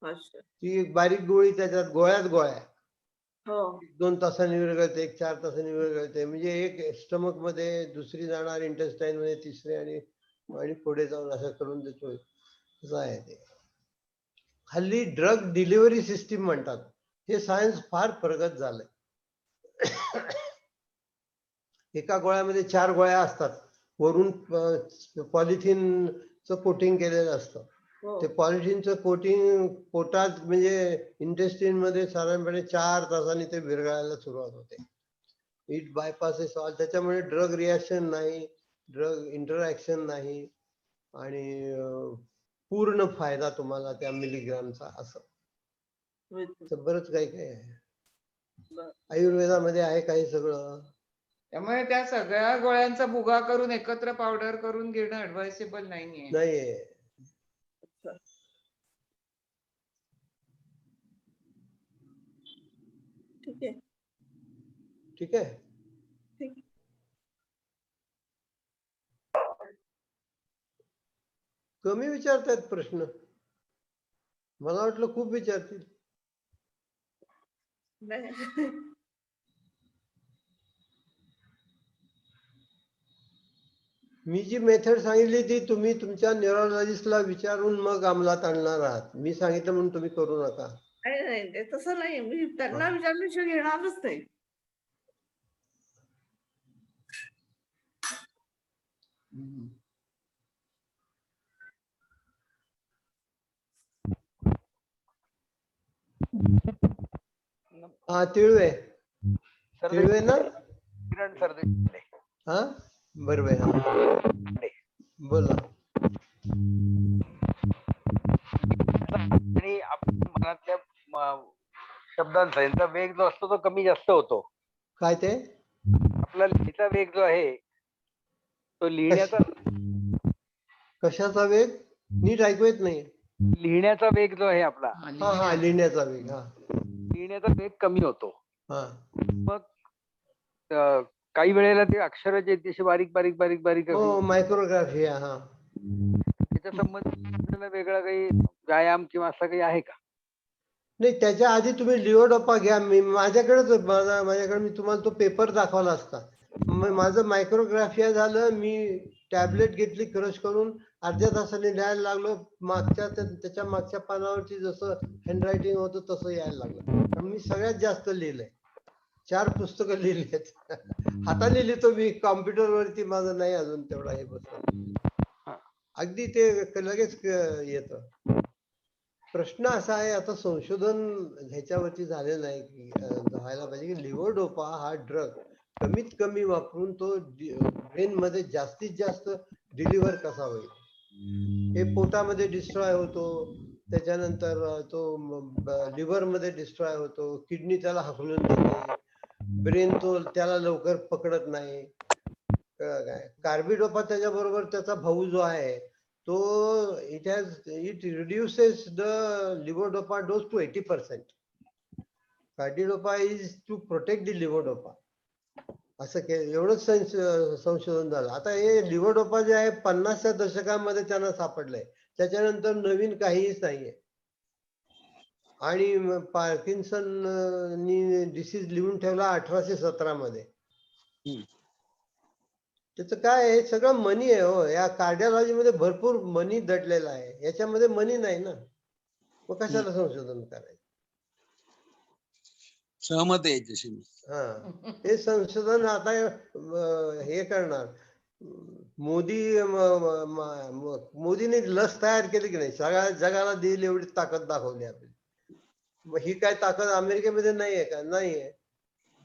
अच्छा. ती एक बारीक गोळी त्याच्यात गोळ्यात गोळ्या हो 2 तासांनी विरघळते, एक 4 तासांनी विरघळते. म्हणजे एक स्टमक मध्ये, दुसरी जाणार इंटेस्टाईन मध्ये, तिसरी आणि पुढे जाऊन असं करून देतोय. असं आहे ते. हल्ली ड्रग डिलिव्हरी सिस्टीम म्हणतात. हे सायन्स फार प्रगत झालंय. एका गोळ्यामध्ये 4 गोळ्या असतात. वरून पॉलिथिनचं कोटिंग केलेलं असतं. हो ते पॉलिथिनचं कोटिंग पोटात म्हणजे इंटेस्टाईन मध्ये साधारणपणे 4 तासांनी ते विरघळायला सुरुवात होते. It bypasses all. त्याच्यामुळे ड्रग रिॲक्शन नाही, ड्रग इंटरॅक्शन नाही आणि पूर्ण फायदा तुम्हाला त्या मिलीग्रामचा असं. तर बरंच काही काही आहे. बरं. आयुर्वेदामध्ये आहे काही सगळं. त्यामुळे त्या सगळ्या गोळ्यांचा भुगा करून एकत्र पावडर करून घेणं ऍडवायसेबल नाहीये. नाहीये. ठीक आहे. ठीक आहे. ठीक. कमी विचारतायत प्रश्न. मला वाटलं खूप विचारतील. नाही. मी जी मेथड सांगितली ती तुम्ही तुमच्या न्यूरोलॉजिस्टला विचारून मग अंमलात आणणार आहात. मी सांगितलं म्हणून तुम्ही करू नका. नाही नाही ते तसं नाही. मी त्यांना विचारल्याशिवाय घेणारच नाही. हा तिळवे तिळवे ना. किरण सरदेशमुख. हा बरोबर. हा बोला. आणि आपण मनातल्या शब्दांचा यांचा वेग जो असतो तो कमी जास्त होतो. काय ते आपला लिहिण्याचा वेग जो आहे तो लिहिण्याचा कशाचा वेग नीट ऐकू येत नाही. लिहिण्याचा वेग जो आहे आपला, हा हा लिहिण्याचा वेग. हा लिहिण्याचा वेग कमी होतो. हा मग काही वेळेला ते अक्षर जे तसे बारीक बारीक बारीक बारीक हो मायक्रोग्राफी. हा त्याच्या संबंधित वेगळा काही व्यायाम किंवा असं काही आहे का? नाही त्याच्या आधी तुम्ही लिओडोपा घ्या. माझ्याकडे मी तुम्हाला तो पेपर दाखवला असता. माझं मायक्रोग्राफिया झालं. मी टॅबलेट घेतली क्रश करून, अर्ध्या तासाने लिहायला लागलो. त्याच्या मागच्या पानावरती जसं हँडरायटिंग होतं तसं यायला लागलं. मी सगळ्यात जास्त लिहिलंय. 4 पुस्तकं लिहिली आहेत. हाताने लिहितो मी, कॉम्प्युटरवरती माझं नाही अजून तेवढा हे बसत. अगदी ते लगेच येतं. प्रश्न असा आहे, आता संशोधन ह्याच्यावरती झालेलं आहे की व्हायला पाहिजे की लिव्होडोपा हा ड्रग कमीत कमी वापरून तो ब्रेन मध्ये जास्तीत जास्त डिलिव्हर कसा होईल. हे पोटामध्ये डिस्ट्रॉय होतो, त्याच्यानंतर तो लिव्हर मध्ये डिस्ट्रॉय होतो, किडनी त्याला हकलून देते, ब्रेन तो त्याला लवकर पकडत नाही. काय कार्बिडोपा त्याच्याबरोबर त्याचा भाऊ जो आहे तो it reduces the levodopa dose to 80%. Carbidopa is to protect the levodopa. असं एवढंच संशोधन झालं. आता हे लिव्होडोपा जे आहे 50च्या दशकामध्ये त्यांना सापडलंय. त्याच्यानंतर नवीन काहीच नाहीये. आणि पार्किन्सन डिसीज लिहून ठेवला 1817 मध्ये. त्याचं काय आहे, सगळं मनी आहे हो. या कार्डिओलॉजी मध्ये भरपूर मनी दडलेला आहे. याच्यामध्ये मनी नाही ना, मग कशाला संशोधन करायचं. सहमत आहे याच्याशी. हा हे संशोधन आता हे करणार. मोदीने लस तयार केली की नाही, सगळ्या जगाला देईल एवढी ताकद दाखवली आपली. मग ही काय ताकद अमेरिकेमध्ये नाहीये का? नाहीये.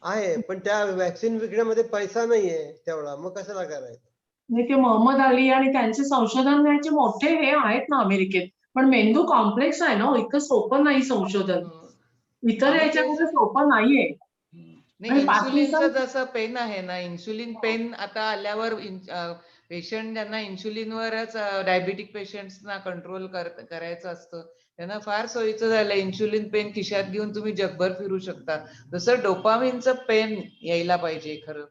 आहे, पण त्या वॅक्सिन विकण्यामध्ये पैसा नाहीये तेवढा, मग कशाला करायचं. नाही ते मोहम्मद अली आणि त्यांचे संशोधनाचे मोठे हे आहेत ना अमेरिकेत, पण मेंदू कॉम्प्लेक्स आहे ना, इतकं सोपं नाही संशोधन. इतर याच्यामध्ये सोपं नाहीये. नाही, आणि इन्सुलिनचं पार्किन्सन जसं पेन आहे ना, इन्सुलिन पेन आता आल्यावर पेशंट ज्यांना इन्सुलिनवरच डायबिटिक पेशंट्सना कंट्रोल करायचं असतं त्यांना फार सोयीचं झालं. इन्सुलिन पेन खिशात घेऊन तुम्ही जगभर फिरू शकता. जसं डोपामिनचं पेन यायला पाहिजे. खरं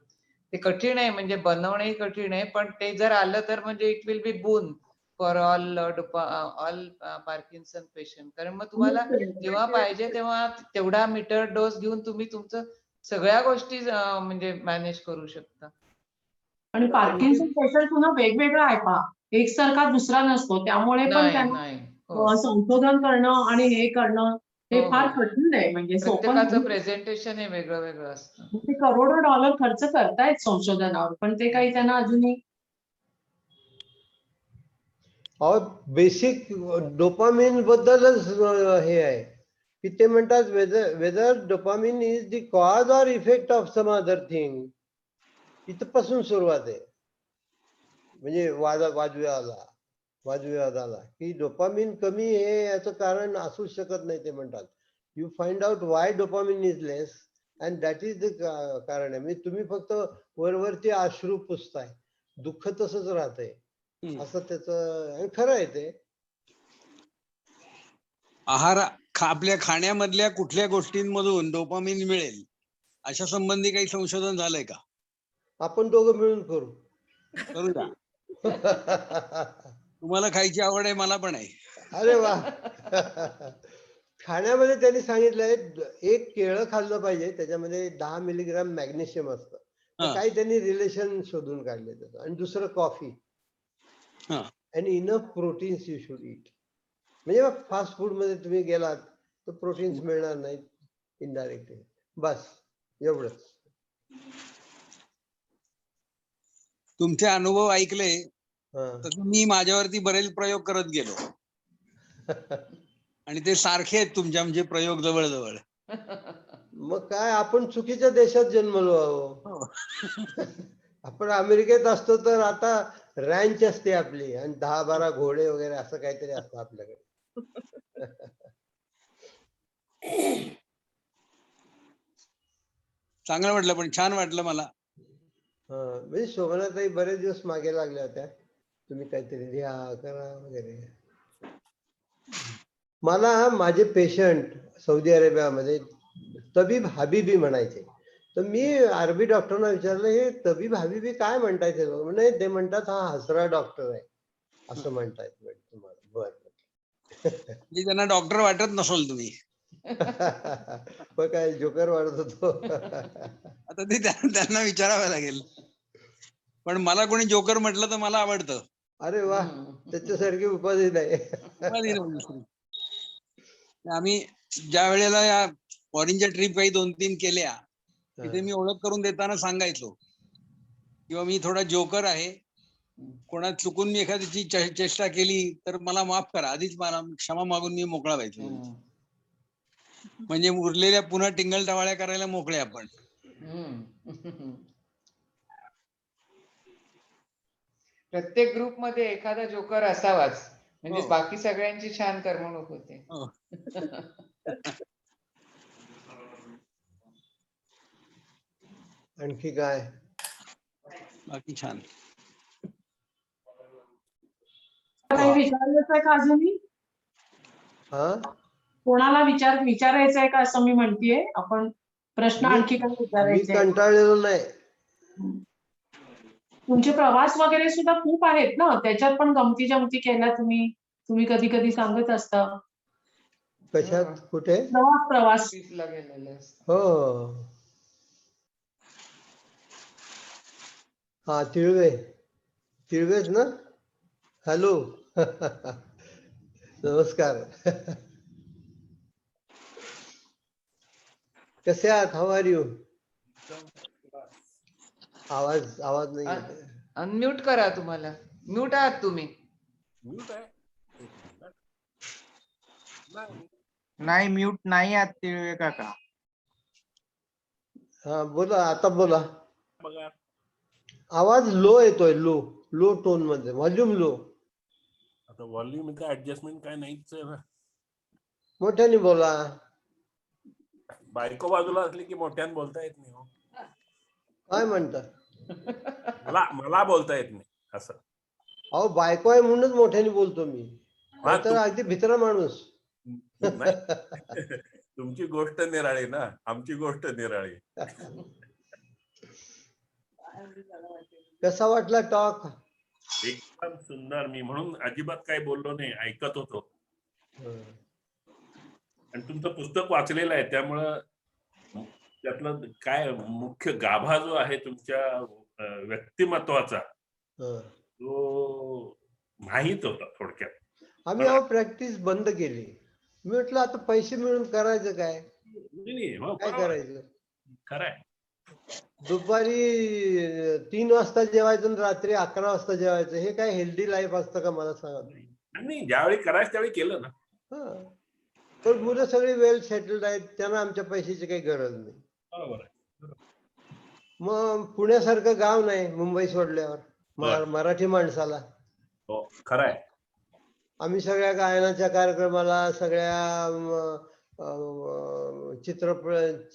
ते कठीण आहे, म्हणजे बनवणंही कठीण आहे, पण ते जर आलं तर म्हणजे it will B boon for all Parkinson patient. कारण मग तुम्हाला जेव्हा पाहिजे तेव्हा तेवढा मीटर डोस घेऊन तुम्ही तुमचं सगळ्या गोष्टी म्हणजे मॅनेज करू शकता. आणि पार्किन्सन पेशंट पुन्हा वेगवेगळा आहे पहा, एकसारखा दुसरा नसतो, त्यामुळे पण नाही त्यांना नाही हो संशोधन करणं आणि हे करणं हे हो फार हो कठीण आहे, म्हणजे सोपं प्रत्येकाचं नाही. प्रेझेंटेशन हे वेगळं वेगळं असतं. ते करोडो डॉलर खर्च करतायत संशोधनावर, पण ते काही त्यांना अजूनही और बेसिक डोपामिन बद्दलच हे आहे की ते म्हणतात whether dopamine is the cause or effect of some other thing. इथपासून सुरुवात आहे, म्हणजे वादविवादाला की डोपामिन कमी आहे याचं कारण असू शकत नाही. ते म्हणतात you find out Y dopamine is less and that is the कारण आहे. म्हणजे तुम्ही फक्त वरवरती अश्रू पुसताय, दुःख तसंच राहतंय असं त्याचं खरं आहे. ते आपल्या खाण्यामधल्या कुठल्या गोष्टींमधून डोपामिन मिळेल अशा संबंधी काही संशोधन झालंय का? आपण दोघं मिळून करू. करूया. तुम्हाला खायची आवड आहे, मला पण आहे. अरे वा. खाण्यामध्ये त्यांनी सांगितलंय एक केळं खाल्लं पाहिजे, त्याच्यामध्ये 10 मिलीग्राम मॅग्नेशियम असतं. तर काही त्यांनी रिलेशन शोधून काढले त्याचं. आणि दुसरं कॉफी आणि enough proteins you should it. म्हणजे फास्ट फूड मध्ये तुम्ही गेलात तर प्रोटीन्स मिळणार नाहीत इनडायरेक्टली. बस एवढंच. तुमचे अनुभव ऐकले तर मी माझ्यावरती बरेच प्रयोग करत गेलो आणि ते सारखे आहेत तुमच्या म्हणजे प्रयोग जवळजवळ. मग काय आपण चुकीच्या देशात जन्मलो आहो. आपण अमेरिकेत असतो तर आता रँच असते आपली आणि 10-12 घोडे वगैरे असं काहीतरी असतं आपल्याकडे. चांगलं वाटलं, पण छान वाटलं मला. म्हणजे शोभनाताई बरेच दिवस मागे लागल्या होत्या, तुम्ही काहीतरी लिहा करा वगैरे. मला माझे पेशंट सौदी अरेबियामध्ये तबीब हबीबी म्हणायचे. तर मी अरबी डॉक्टरना विचारलं हे तबीब हबीबी काय म्हणतायत हे लोक? म्हणजे ते म्हणतात हा हसरा डॉक्टर आहे असं म्हणतायत. तुम्हाला बरं. त्यांना डॉक्टर वाटत नसेल तुम्ही. पण काय जोकर वाढत होतो. आता ते त्यांना विचारावं लागेल. पण मला कोणी जोकर म्हटलं तर मला आवडतं. अरे वा, त्याच्यासारखी उपाधी नाही. आम्ही ज्या वेळेला या फॉरेनच्या ट्रिप काही 2-3 केल्या तिथे मी ओळख करून देताना सांगायचो किंवा मी थोडा जोकर आहे, कोणा चुकून मी एखाद्याची चेष्टा केली तर मला माफ करा, आधीच मला क्षमा मागून मी मोकळा व्हायचो. म्हणजे उरलेल्या पुन्हा टिंगल टवाळ्या करायला मोकळे आपण. प्रत्येक ग्रुप मध्ये एखादा जोकर असावाच, म्हणजे बाकी सगळ्यांची छान करमणूक होते. आणखी काय? बाकी छान. काही विचारायचं आहे का अजूनही? कोणाला विचारायचं आहे का असं मी म्हणतेय. आपण प्रश्न आणखी काय विचारायचे? मी कंटाळलेलो नाही. तुमचे प्रवास वगैरे सुद्धा खूप आहेत ना, त्याच्यात पण गमती जमती केल्या तुम्ही कधी कधी सांगत असता. कशात? कुठे? प्रवास. हो. हा तिळवेच ना. हॅलो. नमस्कार. कसे आहात? How are you? आवाज नाही येत. अनम्यूट करा. तुम्हाला म्यूट आहात तुम्ही. नाही म्यूट नाही आहात तिळवे काका. हा बोला, आता बोला. आवाज लो येतोय, लो टोन मध्ये, व्हॉल्यूम लो. आता व्हॉल्यूम ऍडजस्टमेंट काय नाहीच आहे ना. मोठ्याने बोला. बायको बाजूला असली की मोठ्यानं बोलता येत नाही हो. काय म्हणता? मला बोलता येत नाही असं. अहो बायको आहे म्हणूनच मोठ्याने बोलतो मी, हा, नाहीतर अगदी भित्रा माणूस. नाही. तुमची गोष्ट निराळी ना, आमची गोष्ट निराळी. कसा वाटला टॉक? एकदम सुंदर. मी म्हणून अजिबात काही बोललो नाही, ऐकत होतो. आणि तुमचं पुस्तक वाचलेलं आहे, त्यामुळं त्यातलं काय मुख्य गाभा जो आहे तुमच्या व्यक्तिमत्वाचा तो माहित होता थोडक्यात. आम्ही अहो प्रॅक्टिस बंद केली. मी म्हटलं आता पैसे मिळून करायचं काय? काय करायचं? खरंय. दुपारी 3 वाजता जेवायचं आणि रात्री 11 वाजता जेवायचं, हे काय हेल्दी लाईफ असतं का मला सांगा? नाही, ज्यावेळी करायचं त्यावेळी केलं ना. हा, तर मुलं सगळे वेल सेटल्ड आहेत, त्यांना आमच्या पैशाची काही गरज नाही. बरोबर आहे. मग पुण्यासारखं गाव नाही मुंबई सोडल्यावर मराठी माणसाला. हो, खरंय. आम्ही सगळ्या गायनाच्या कार्यक्रमाला, सगळ्या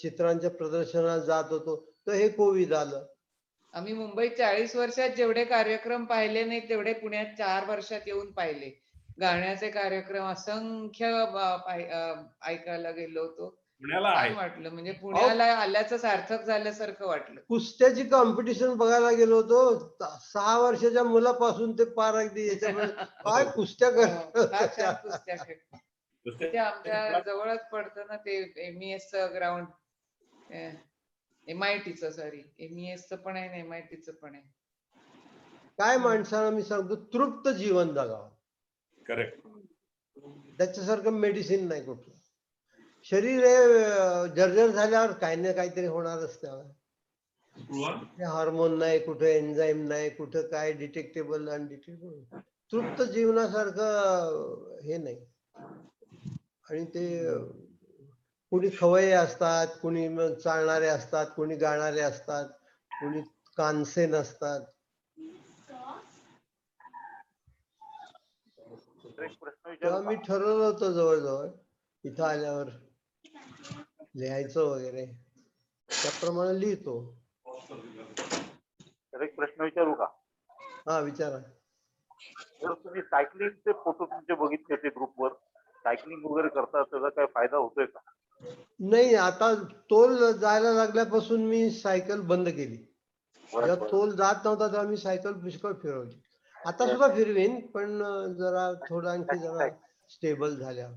चित्रांच्या प्रदर्शनाला जात होतो, तर हे कोविड आलं. आम्ही मुंबईत 40 वर्षात जेवढे कार्यक्रम पाहिले नाही तेवढे पुण्यात 4 वर्षात येऊन पाहिले. गाण्याचे कार्यक्रम असंख्य ऐकायला गेलो होतो. पुण्याला छान वाटलं, म्हणजे पुण्याला आल्याचं सार्थक झाल्यासारखं वाटलं. कुस्त्याची कॉम्पिटिशन बघायला गेलो होतो. 6 वर्षाच्या मुलापासून ते पार अगदी याच्यामध्ये काय कुस्त्या छान कुस्त्या खेळतात. ते आमच्या जवळच पडतं ना ते MES ground, MIT sorry MES पण आहे आणि MIT पण आहे. काय माणसाला मी सांगतो, तृप्त जीवन जगावं. करेक्ट. त्याच्यासारखं मेडिसिन नाही कुठलं. शरीर हे जर्जर झाल्यावर काही ना काहीतरी होणारच त्याला. हार्मोन नाही, कुठे एन्झाईम नाही, कुठं काय डिटेक्टेबल अनडिटेक्टेबल. तृप्त जीवनासारखं हे नाही. आणि ते कुणी खवय्ये असतात, कुणी चालणारे असतात, कुणी गाणारे असतात, कुणी कानसेन असतात. तेव्हा मी ठरवलं होतं जवळजवळ इथं आल्यावर लिहायचं वगैरे, त्याप्रमाणे लिहितो. एक प्रश्न विचारू का? हा, विचारा. जर तुम्ही सायकलिंगचे फोटो तुमचे बघितले ते ग्रुपवर, सायकलिंग वगैरे करता, त्याचा काय फायदा होतोय का? नाही, आता तोल जायला लागल्यापासून मी सायकल बंद केली. जेव्हा तोल जात नव्हता तेव्हा मी सायकल पुष्कळ फिरवली. आता सुद्धा फिरवीन, पण जरा थोडं आणखी जरा स्टेबल झाल्यावर.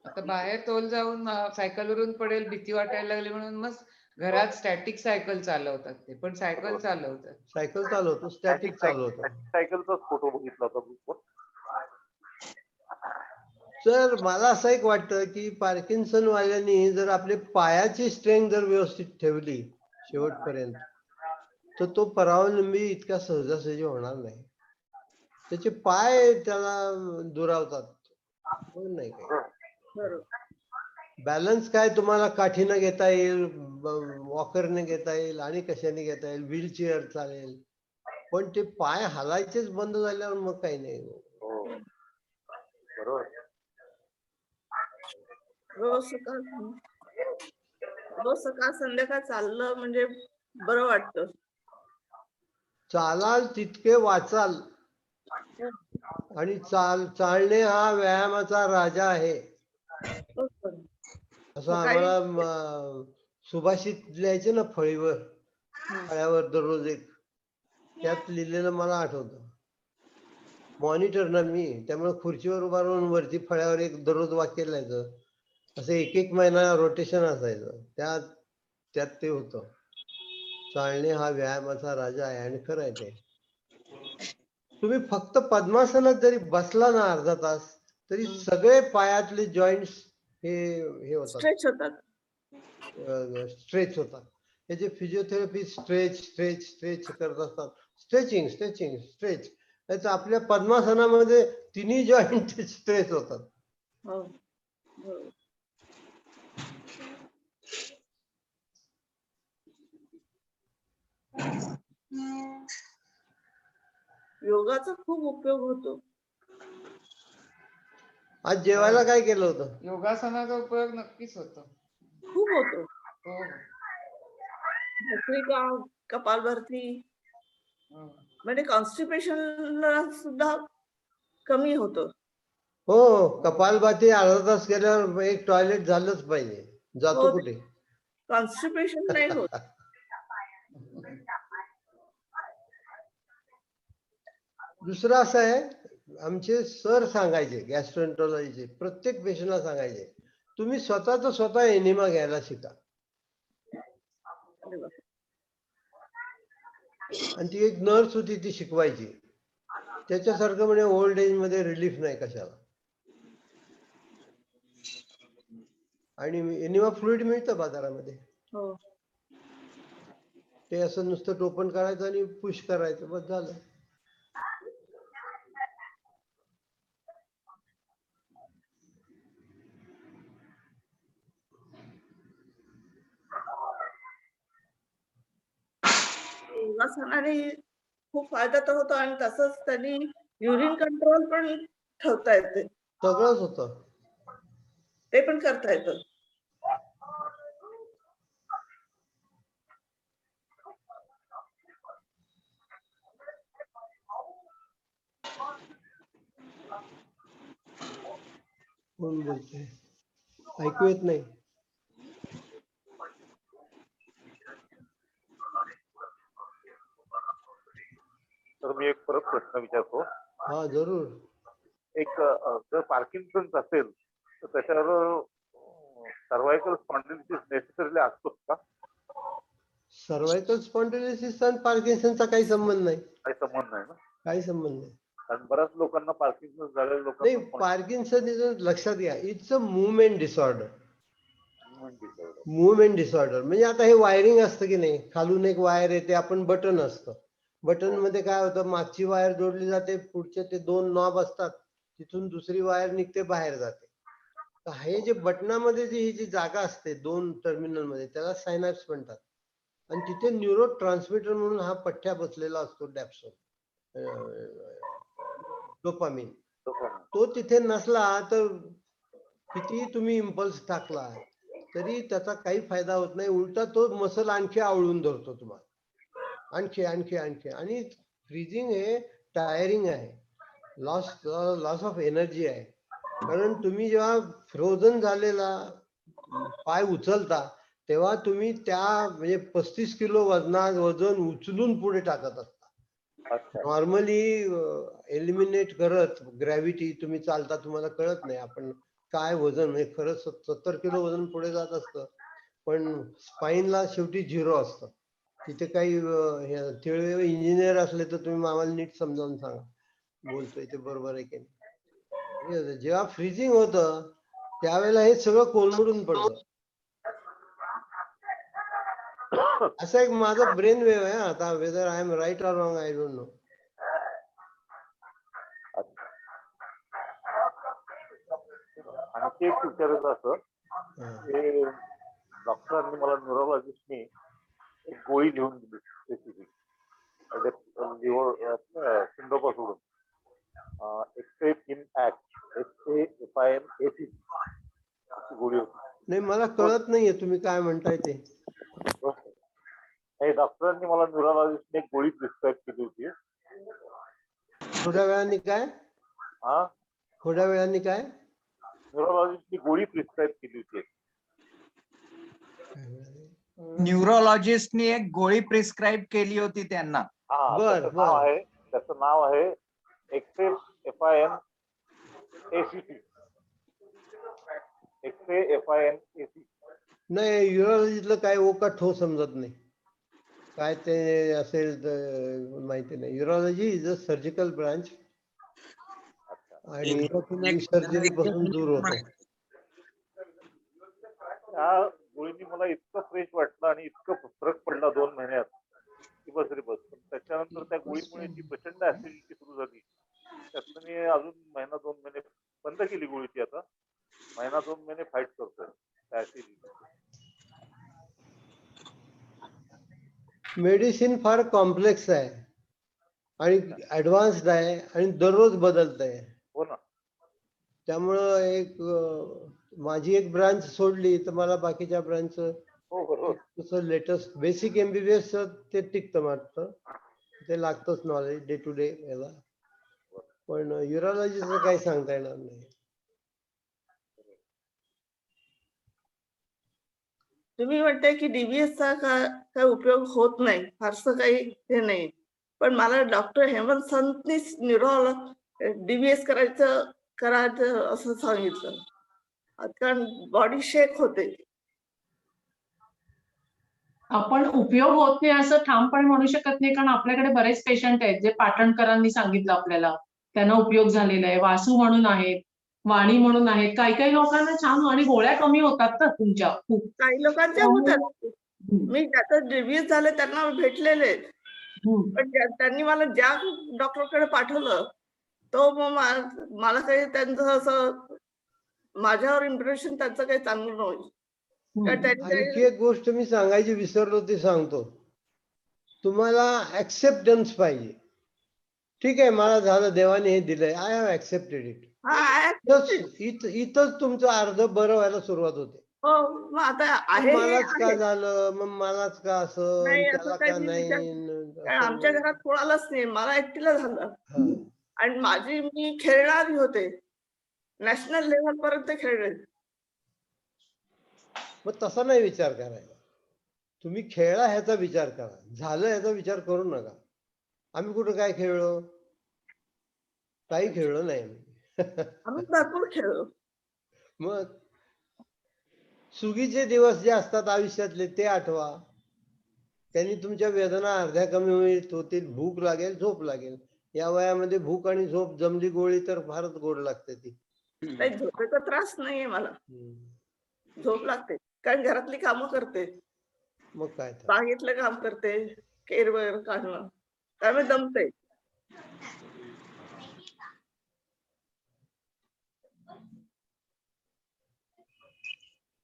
आता बाहेर तोल जाऊन सायकलवरून पडेल भीती वाटायला लागली म्हणून मग घरात स्टॅटिक सायकल चालवतात. ते पण सायकल चालवतात. सायकल चालवतो, स्टॅटिक चालवतो. सायकलचाच फोटो बघितला होता ग्रुपवर. सर, मला असं एक वाटतं की पार्किन्सन वाल्यांनी जर आपली पायाची स्ट्रेंथ जर व्यवस्थित ठेवली शेवटपर्यंत, तर तो परावलंबी इतका सहजासहजी होणार नाही. त्याचे पाय त्याला दुरावतात, नाही काही. बॅलन्स काय तुम्हाला काठीनं घेता येईल, वॉकरने घेता येईल, आणि कशाने घेता येईल, व्हीलचेअर चालेल, पण ते पाय हलायचेच बंद झाल्यावर मग काही नाही. बरोबर. रोज सकाळ संध्याकाळ चाललं म्हणजे बरं वाटतं. चालाल तितके वाचाल, आणि चालणे हा व्यायामाचा राजा आहे असं आम्हाला सुभाषित लिहायचे ना फळीवर, फळ्यावर दररोज एक, त्यात लिहिलेलं मला आठवतं. मॉनिटर ना मी, त्यामुळे खुर्चीवर उभा राहून वरती फळ्यावर एक दररोज वाक्य लिहायचं. असं 1-1 महिना रोटेशन असायचं. त्यात ते होतं, चालणे हा व्यायामाचा राजा आहे. आणि खरं आहे ते. तुम्ही फक्त पद्मासनात जरी बसला ना अर्धा तास, तरी सगळे पायातले जॉईंट्स हे होतात, स्ट्रेच होतात. हे जे फिजिओथेरपी स्ट्रेच करत असतात, स्ट्रेचिंग स्ट्रेच, त्याचं आपल्या पद्मासनामध्ये तिन्ही जॉईंट स्ट्रेच होतात. योगाचा खूप उपयोग होतो. आज जेवायला काय केलं होतं? योगासनाचा उपयोग नक्कीच होतो. खूप होतो. हो भस्त्रिका, कपालभाती, हो. म्हणजे कॉन्स्टिपेशन सुद्धा कमी होतं. हो, कपालभाती अर्धा तास केल्यावर एक टॉयलेट झालंच पाहिजे. जातो हो. कुठे? कॉन्स्टिपेशन नाही होत. दुसरं असं आहे, आमचे सर सांगायचे गॅस्ट्रोएंटरोलॉजीचे, प्रत्येक पेशंटला सांगायचे, तुम्ही स्वतः एनिमा घ्यायला शिका. अरे वा. आणि ती एक नर्स होती, ती शिकवायची. त्याच्यासारखं म्हणजे ओल्ड एज मध्ये रिलीफ नाही कशाला. आणि एनिमा फ्लुइड मिळतं बाजारामध्ये. हो. ते असं नुसतं टोपण काढायचं आणि पुश करायचं, बस झालं. योगासनाने खूप फायदा तर होतो आणि तसंच त्यांनी युरिन कंट्रोल पण ठेवता येते. सगळंच होतं. ते पण करता येतं. कोण बोलतंय? ऐकू येत नाही. तर मी एक परत प्रश्न विचारतो. हा जरूर. एक जर पार्किन्सन्स असेल तर त्याच्यावर सर्वायकल स्पॉन्डिलिटिस नेसेसरीली असतोच का? सर्वायकल स्पॉन्डिलिटिस आणि पार्किन्सनचा काही संबंध नाही. काही संबंध नाही ना? काही संबंध नाही. कारण बऱ्याच लोकांना पार्किन्सन्स झालेल्या नाही, लोकांना पार्किन्सन लक्षात घ्या, it's a movement disorder. Movement disorder म्हणजे आता हे वायरिंग असतं की नाही, खालून एक वायर येते, आपण बटन असतं, बटन मध्ये काय होतं, मागची वायर जोडली जाते, पुढचे ते 2 नॉब असतात, तिथून दुसरी वायर निघते, बाहेर जाते. तर हे जे बटनामध्ये ही जी जागा असते 2 टर्मिनल मध्ये, त्याला सायनॅप्स म्हणतात. आणि तिथे न्यूरो ट्रान्समिटर म्हणून हा पठ्ठ्या बसलेला असतो, डॅप्सोन, डोपामिन. तो तिथे नसला तर किती तुम्ही इम्पल्स टाकला तरी त्याचा काही फायदा होत नाही, उलटा तो मसल आणखी आवळून धरतो तुम्हाला, आणखी आणखी आणखी. आणि फ्रीजिंग हे टायरिंग आहे, लॉस ऑफ एनर्जी आहे. कारण तुम्ही जेव्हा फ्रोझन झालेला पाय उचलता तेव्हा तुम्ही त्या म्हणजे 35 किलो वजन उचलून पुढे टाकत असता. नॉर्मली एलिमिनेट करत ग्रॅव्हिटी तुम्ही चालता, तुम्हाला कळत नाही आपण काय वजन, म्हणजे खरं 70 किलो वजन पुढे जात असतं, पण स्पाईनला शेवटी 0 असतं. तिथे काही तिळे इंजिनियर असले तर तुम्ही आम्हाला नीट समजावून सांगा, बोलतोय ते बरोबर आहे की नाही. जेव्हा फ्रीजिंग होतं त्यावेळेला हे सगळं कोलमडून पडतं. असं एक माझं ब्रेन वेव्ह आहे आता, whether I am right or wrong I don't know. आणखी एक विचारायचं असं, हे डॉक्टरांनी मला न्यूरोलॉजिस्टनी एक गोळी लिहून दिली स्पेसिफिक लिव्हर सिंड्रोमा सोडून, एक्सेप्ट इन ऍक्ट, SAFIM-AC अशी गोळी होती. नाही, मला कळत नाहीये तुम्ही काय म्हणताय ते. हे डॉक्टरांनी मला न्यूरोलॉजिस्टने एक गोळी प्रिस्क्राईब केली होती. थोड्या वेळाने काय? हा, थोड्या वेळाने काय? न्यूरोलॉजिस्टनी गोळी प्रिस्क्राईब केली होती. न्यूरोलॉजिस्टनी एक गोळी प्रिस्क्राईब केली होती त्यांना. हा, त्याचं नाव आहे FIM-ACT. FIM-AC. नाही, युरोलॉजीतलं काय ओका ठो समजत नाही, काय ते असेल तर माहिती नाही. Urology is a surgical branch आणि सर्जरी पासून दूर होतो. त्या गोळीनी मला इतकं फ्रेश वाटलं आणि इतकं फरक पडला 2 महिन्यात की बस रे बस. पण त्याच्यानंतर त्या गोळीमुळे जी प्रचंड ऍसिडिटी सुरू झाली, त्यातनं मी अजून महिना 2 महिने बंद केली गोळी ती. आता महिना 2 महिने फाईट करतोय त्या ऍसिडिटी. मेडिसिन फार कॉम्प्लेक्स आहे आणि ऍडव्हान्स्ड आहे आणि दररोज बदलत आहे. हो ना. त्यामुळं माझी एक ब्रांच सोडली तर मला बाकीच्या ब्रांच हो बरोबर. तसं लेटेस्ट बेसिक MBBS ते टिकतं वाटतं, ते लागतंच नॉलेज डे टू डे याला. पण युरॉलॉजीचं काही सांगता येणार नाही. तुम्ही म्हणताय की DBS चा काय उपयोग होत नाही, फारसं काही हे नाही. पण मला डॉक्टर हेमंत संतनीच DBS करायचं असं सांगितलं. कारण बॉडी शेक होते. आपण उपयोग होत नाही असं ठामपणे म्हणू शकत नाही, कारण आपल्याकडे बरेच पेशंट आहेत जे पाटणकरांनी सांगितलं आपल्याला, त्यांना उपयोग झालेला आहे. वासू म्हणून आहेत, वाणी म्हणून आहेत. काही काही लोकांना छान आणि गोळ्या कमी होतात ना तुमच्या खूप. काही लोकांच्या होतात. मी ज्याचं DBS झालं त्यांना भेटलेले आहेत. पण त्यांनी मला ज्या डॉक्टरकडे पाठवलं तो मग मला काही त्यांचं असं माझ्यावर इम्प्रेशन त्यांचं काही चांगलं नव्हतं. आणखी एक गोष्ट मी सांगायची विसरलो ते सांगतो. तुम्हाला ऍक्सेप्टन्स पाहिजे. ठीक आहे, मला झालं, देवाने हे दिलंय, आय हॅव ऍक्सेप्टेड इट. इथंच तुमचं अर्ध बरं व्हायला सुरुवात होते. हो, मग आता आहे मलाच का झालं, मग मलाच का असं, त्याला का नाही. आमच्या घरात कोणालाच नाही, मला एकटीला झालं. आणि मी खेळणारी होते, नॅशनल लेव्हल पर्यंत खेळले. मग तसा नाही विचार करायचा. तुम्ही खेळला ह्याचा विचार करा, झालं ह्याचा विचार करू नका. आम्ही कुठं काय खेळलो? काही खेळलो नाही आम्ही भरपूर खेळलो. मग सुगीचे दिवस जे असतात आयुष्यातले ते आठवा. त्यांनी तुमच्या वेदना अर्ध्या कमी होतील, भूक लागेल, झोप लागेल. या वयामध्ये भूक आणि झोप जमली गोळी तर फारच गोड लागते ती. झोपेचा त्रास नाहीये मला, झोप लागते कारण घरातली कामं करते, मग काय बागेतलं काम करते, केर वगैरे काढणं, त्यामुळे दमते.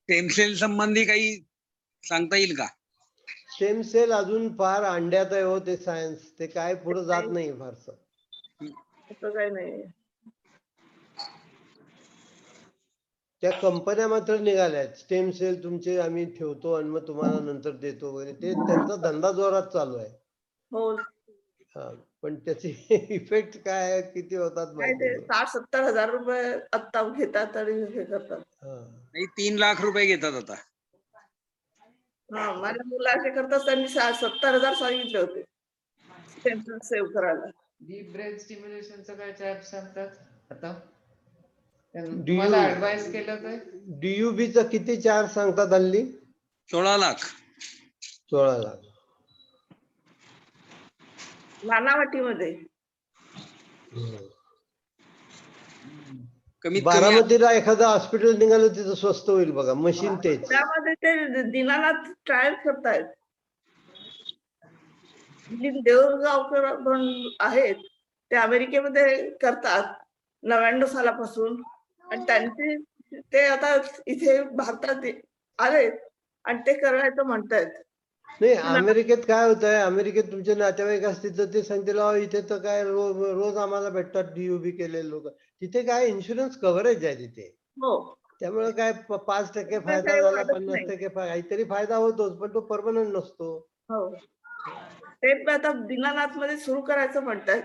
स्टेम सेल संबंधी काही सांगता येईल का? स्टेम सेल अजून फार अंड्यात आहे हो, ते सायन्स, ते काय पुढे जात नाही फारसं. असं काही नाही. त्या कंपन्या मात्र निघाल्यात, स्टेम सेल तुमचे आम्ही ठेवतो आणि मग तुम्हाला नंतर देतो वगैरे. ते त्यांचा धंदा जोरात चालू आहे. हो, पण त्याची इफेक्ट काय आहे, किती होतात माहिती नाही. 60-70 हजार रुपये आत्ता घेतात आणि हे करतात. 3 लाख रुपये घेतात आता. माझ्या मुलाचे करतात, त्यांनी 70,000 सांगितले होते सेव्ह करायला. डीप ब्रेन स्टिम्युलेशनचं काय चार्ज सांगतात आता? तुम्हाला ऍडवाइस केलं तर DUB चा किती चार्ज सांगतात हल्ली? 16 लाख. 16 लाख नानावटीमध्ये. बारामतीला एखादं हॉस्पिटल निघालं तिथं स्वस्त होईल बघा, मशीन तेच. त्यामध्ये ते दिनानाथ ट्रायल करतायत. देऊळगावकर म्हणून आहेत, ते अमेरिकेमध्ये करतात 99 सालापासून. आणि त्यांचे ते आता इथे भारतात आले आणि ते करायचं म्हणतायत. नाही, अमेरिकेत काय होत आहे, अमेरिकेत तुमचे नातेवाईक असतील तर ते सांगतील इथे तर काय रोज आम्हाला भेटतात DUB केलेले लोक. तिथे काय इन्शुरन्स कव्हरेज आहे तिथे. त्यामुळे काय 5% फायदा झाला, 50% काहीतरी फायदा होतोच, पण तो परमनंट नसतो. हो, ते आता दिनानाथ मध्ये सुरू करायचं म्हणतायत.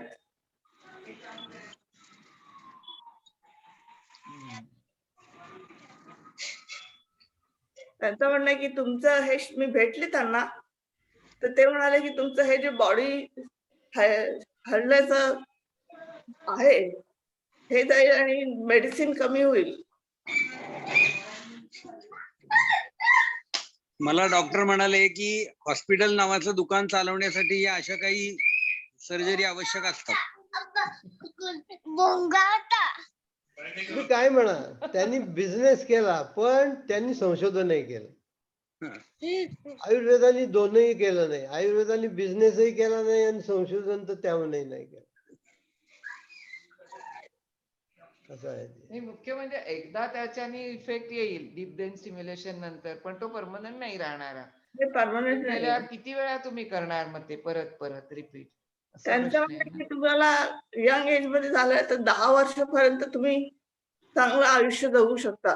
त्यांचं म्हणणं आहे की तुमचं हे, मी भेटले त्यांना तर ते म्हणाले की तुमचं हे जे बॉडी हलण्याचं आहे हे जाईल आणि मेडिसिन कमी होईल. मला डॉक्टर म्हणाले की हॉस्पिटल नावाचं दुकान चालवण्यासाठी या अशा काही सर्जरी आवश्यक असतात. तुम्ही काय म्हणा, त्यांनी बिझनेस केला पण त्यांनी संशोधन नाही केलं. आयुर्वेदाने दोनही केलं नाही. आयुर्वेदाने बिझनेसही केला नाही आणि संशोधन तर त्याहूनही नाही केलं. असं आहे. मुख्य म्हणजे एकदा त्याच्याने इफेक्ट येईल डीप ब्रेन स्टिम्युलेशन नंतर, पण तो परमनंट नाही राहणारा. परमनंट किती वेळा तुम्ही करणार मग ते परत रिपीट? त्यांचं तुम्हाला यंग एज मध्ये झालंय तर 10 वर्षापर्यंत तुम्ही चांगलं आयुष्य जगू शकता.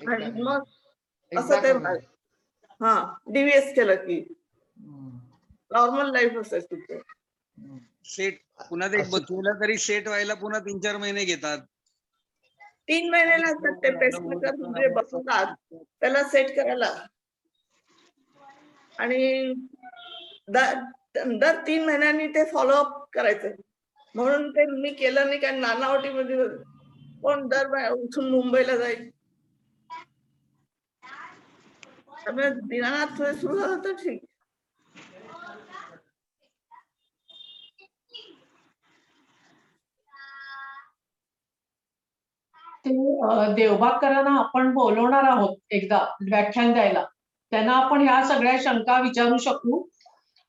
आणि एकदा मग एकदा असं ते करून. हा DVS केलं की हम्म. नॉर्मल लाईफ असायचं तुमचं. सेट पुन्हा ते असं- केलं तरी सेट व्हायला पुन्हा 3-4 महिने घेतात. 3 महिने लागतात ते पेसमेकर जे बसवतात त्याला सेट करायला. आणि दर 3 महिन्यांनी ते फॉलोअप करायचं. म्हणून ते मी केलं नाही, कारण नानावटीमध्ये कोण उठून मुंबईला जाईल. त्यामुळे दीनानाथ सुरू झालं तर ठीक. ते देवबागकरांना आपण बोलवणार आहोत एकदा व्याख्यान द्यायला. त्यांना आपण ह्या सगळ्या शंका विचारू शकू.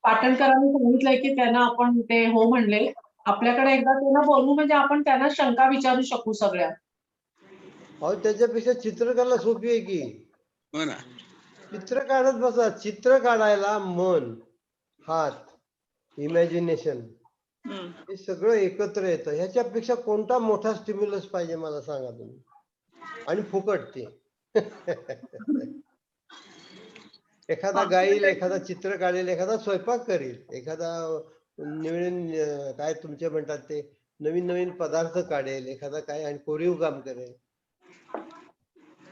पाटणकरांनी सांगितलंय की त्यांना आपण ते हो म्हणले. आपल्याकडे एकदा त्यांना बोलू म्हणजे आपण त्यांना शंका विचारू शकू सगळ्या. अहो त्याच्यापेक्षा चित्रकला सोपी आहे की. हो ना. चित्र काढत बसा. चित्र काढायला मन, हात, इमॅजिनेशन हे सगळं एकत्र येतं. ह्याच्यापेक्षा कोणता मोठा स्टिम्युलस पाहिजे मला सांगा तुम्ही. आणि फुकट ते. एखादा गाईल, एखादा चित्र काढेल, एखादा स्वयंपाक करेल, एखादा नवीन काय तुमचे म्हणतात ते नवीन नवीन पदार्थ काढेल, एखादा काय आणि कोरीव काम करेल.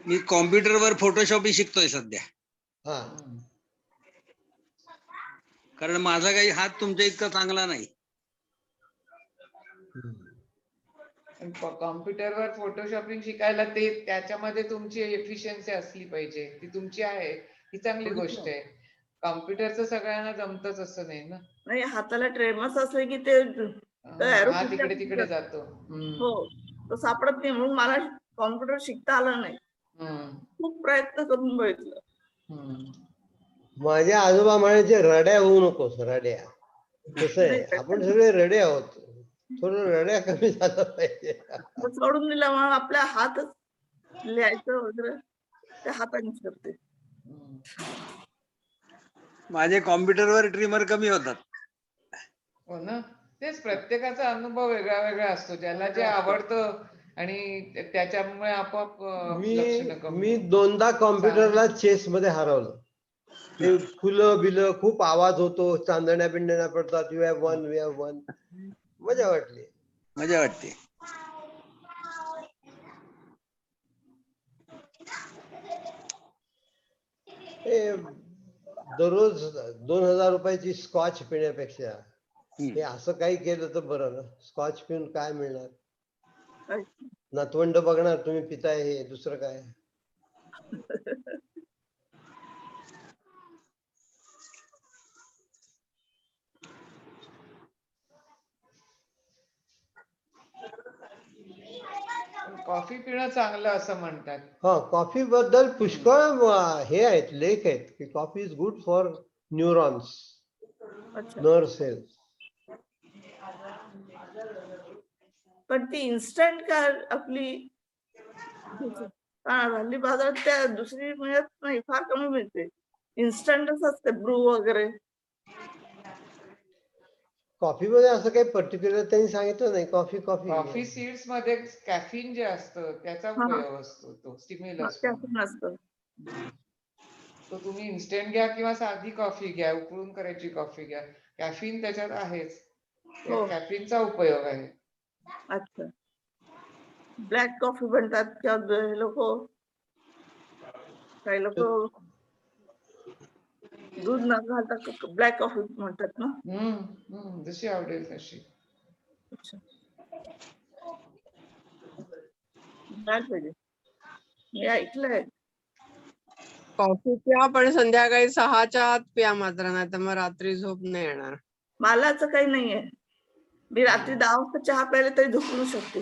मी कॉम्प्युटरवर फोटोशॉपही शिकतोय सध्या. हा कारण माझा काही हात तुमच्या इतका चांगला नाही. कॉम्प्युटरवर फोटोशॉपिंग शिकायला ते त्याच्यामध्ये तुमची एफिशियन्सी असली पाहिजे. ती तुमची आहे, ही चांगली गोष्ट आहे. कॉम्प्युटरचं सगळ्यांना जमतच असं नाही ना. नाही, हाताला ट्रेमर्स असले की ते हा तिकडे तिकडे जातो. हो, तो सापडत नाही. म्हणून मला कॉम्प्युटर शिकता आलं नाही. खूप प्रयत्न करून बघितलं. माझे आजोबा म्हणायचे रड्या होऊ नकोस, रड्या. कसं आहे, आपण सगळे रडे आहोत. थोडं रड्या कमी झालं पाहिजे. सोडून दिला म्हणून आपल्या हातच लिहायचं वगैरे त्या हातानेच करते. माझे कॉम्प्युटरवर ट्रिमर कमी होतात. हो ना, तेच प्रत्येकाचा अनुभव वेगळा वेगळा असतो. ज्याला जे आवडतं आणि त्याच्यामुळे आपोआप लक्षणं कमी. मी 2दा कॉम्प्युटरला चेस मध्ये हरवलं. ते फुलं बिलं खूप आवाज होतो, चांदण्या बिंदण्या पडतात. You have one. मजा वाटली. मजा वाटते. दररोज 2000 रुपयाची स्कॉच पिण्यापेक्षा हे असं काही केलं तर बरं ना. स्कॉच पिऊन काय मिळणार. नातवंड बघणार तुम्ही पिताय हे, दुसरं काय. कॉफी पिणं चांगलं असं म्हणतात. हा, कॉफी बद्दल पुष्कळ हे आहेत, लेख आहेत की coffee is good for neurons, nerve cells. पण ती इन्स्टंट का आपली हल्ली बाजारात त्या दुसरी मिळत नाही, फार कमी मिळते. इन्स्टंटच असते, ब्रू वगैरे. कॉफी मध्ये असं काही पर्टिक्युलर त्यांनी सांगितलं नाही. कॉफी सीड्स मध्ये कॅफीन जे असतं त्याचा उपयोग असतो. तो स्टिम्युलस असतं. तो तुम्ही इन्स्टंट घ्या किंवा साधी कॉफी घ्या, उकळून करायची कॉफी घ्या, कॅफीन त्याच्यात आहेच. कॅफीनचा उपयोग आहे. अच्छा, ब्लॅक कॉफी म्हणतात काही लोक दूध न घालता ब्लॅक कॉफी म्हणतात ना. जशी आवडेल तशी. पाहिजे, मी ऐकलंय. कॉफी प्या पण संध्याकाळी 6च्या आत प्या मात्र, नाही तर मग रात्री झोप नाही येणार. मला असं काही नाहीये. मी रात्री 10 वाजता चहा प्यायला तरी झोपू शकते.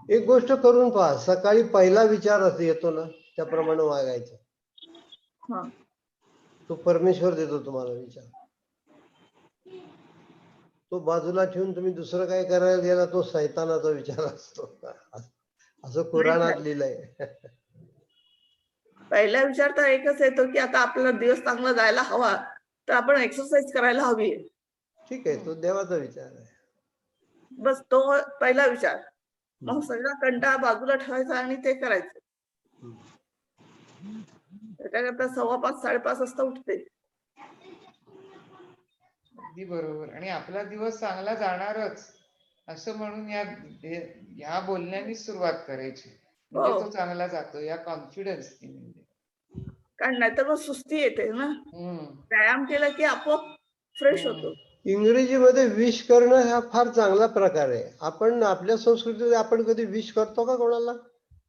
एक गोष्ट करून पहा, सकाळी पहिला विचार असं येतो ना त्याप्रमाणे वागायचं. तो परमेश्वर देतो तुम्हाला विचार. तो बाजूला ठेवून तुम्ही दुसरं काय करायला गेला तो सैतानाचा विचार असतो, असं कुराणात लिहिलंय. पहिला विचार तर एकच येतो की आता आपला दिवस चांगला जायला हवा. तर आपण एक्सरसाइज करायला हवी आहे. ठीक आहे, तो देवाचा विचार आहे. बस तो पहिला विचार. मग सगळा कंटाळा बाजूला ठेवायचा आणि ते करायचं. त्याच्याकरता 5:15 5:30 वाजता उठते. अगदी बरोबर. आणि आपला दिवस चांगला जाणारच असं म्हणून या बोलण्यानी सुरुवात करायची, म्हणजे हो. तो चांगला जातो या कॉन्फिडन्स. म्हणजे कारण नाहीतर मग सुस्ती येते ना. व्यायाम केला की आपोआप फ्रेश होतो. इंग्रजीमध्ये विश करणं हा फार चांगला प्रकार आहे. आपण आपल्या संस्कृतीत आपण कधी विश करतो का कोणाला?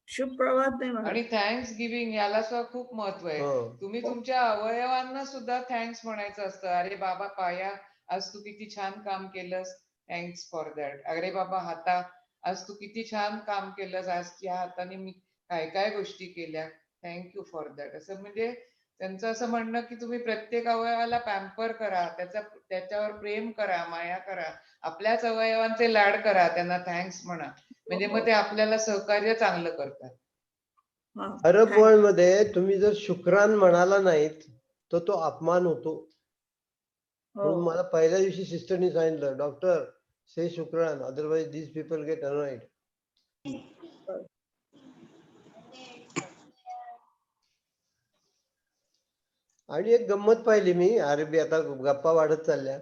शुभ प्रभात नाही म्हणत. आणि थँक्स गिव्हिंग याला सुद्धा खूप महत्व आहे. हो. तुम्ही तुमच्या अवयवांना सुद्धा थँक्स म्हणायचं असतं. अरे बाबा पाया, आज तू किती छान काम केलंस, थँक्स फॉर दॅट. अरे बाबा हाता, आज तू किती छान काम केलंस, आज या हाताने मी काय काय गोष्टी केल्या, थँक्यू फॉर दॅट. असं म्हणजे त्यांचं असं म्हणणं की तुम्ही प्रत्येक अवयवाला पॅम्पर करा, त्याच्यावर प्रेम करा, माया करा, आपल्याच अवयवांचे लाड करा, त्यांना थँक्स म्हणा, म्हणजे मग ते आपल्याला सहकार्य चांगलं करतात. अरब वर्ल्ड मध्ये तुम्ही जर शुक्रान म्हणाला नाहीत तर तो अपमान होतो. म्हणून मला पहिल्या दिवशी सिस्टरनी सांगितलं, डॉक्टर से शुक्रान, अदरवाइज दिस पीपल गेट अनॉइड. आणि एक गंमत पाहिली मी अरबी, आता गप्पा वाढत चालल्या.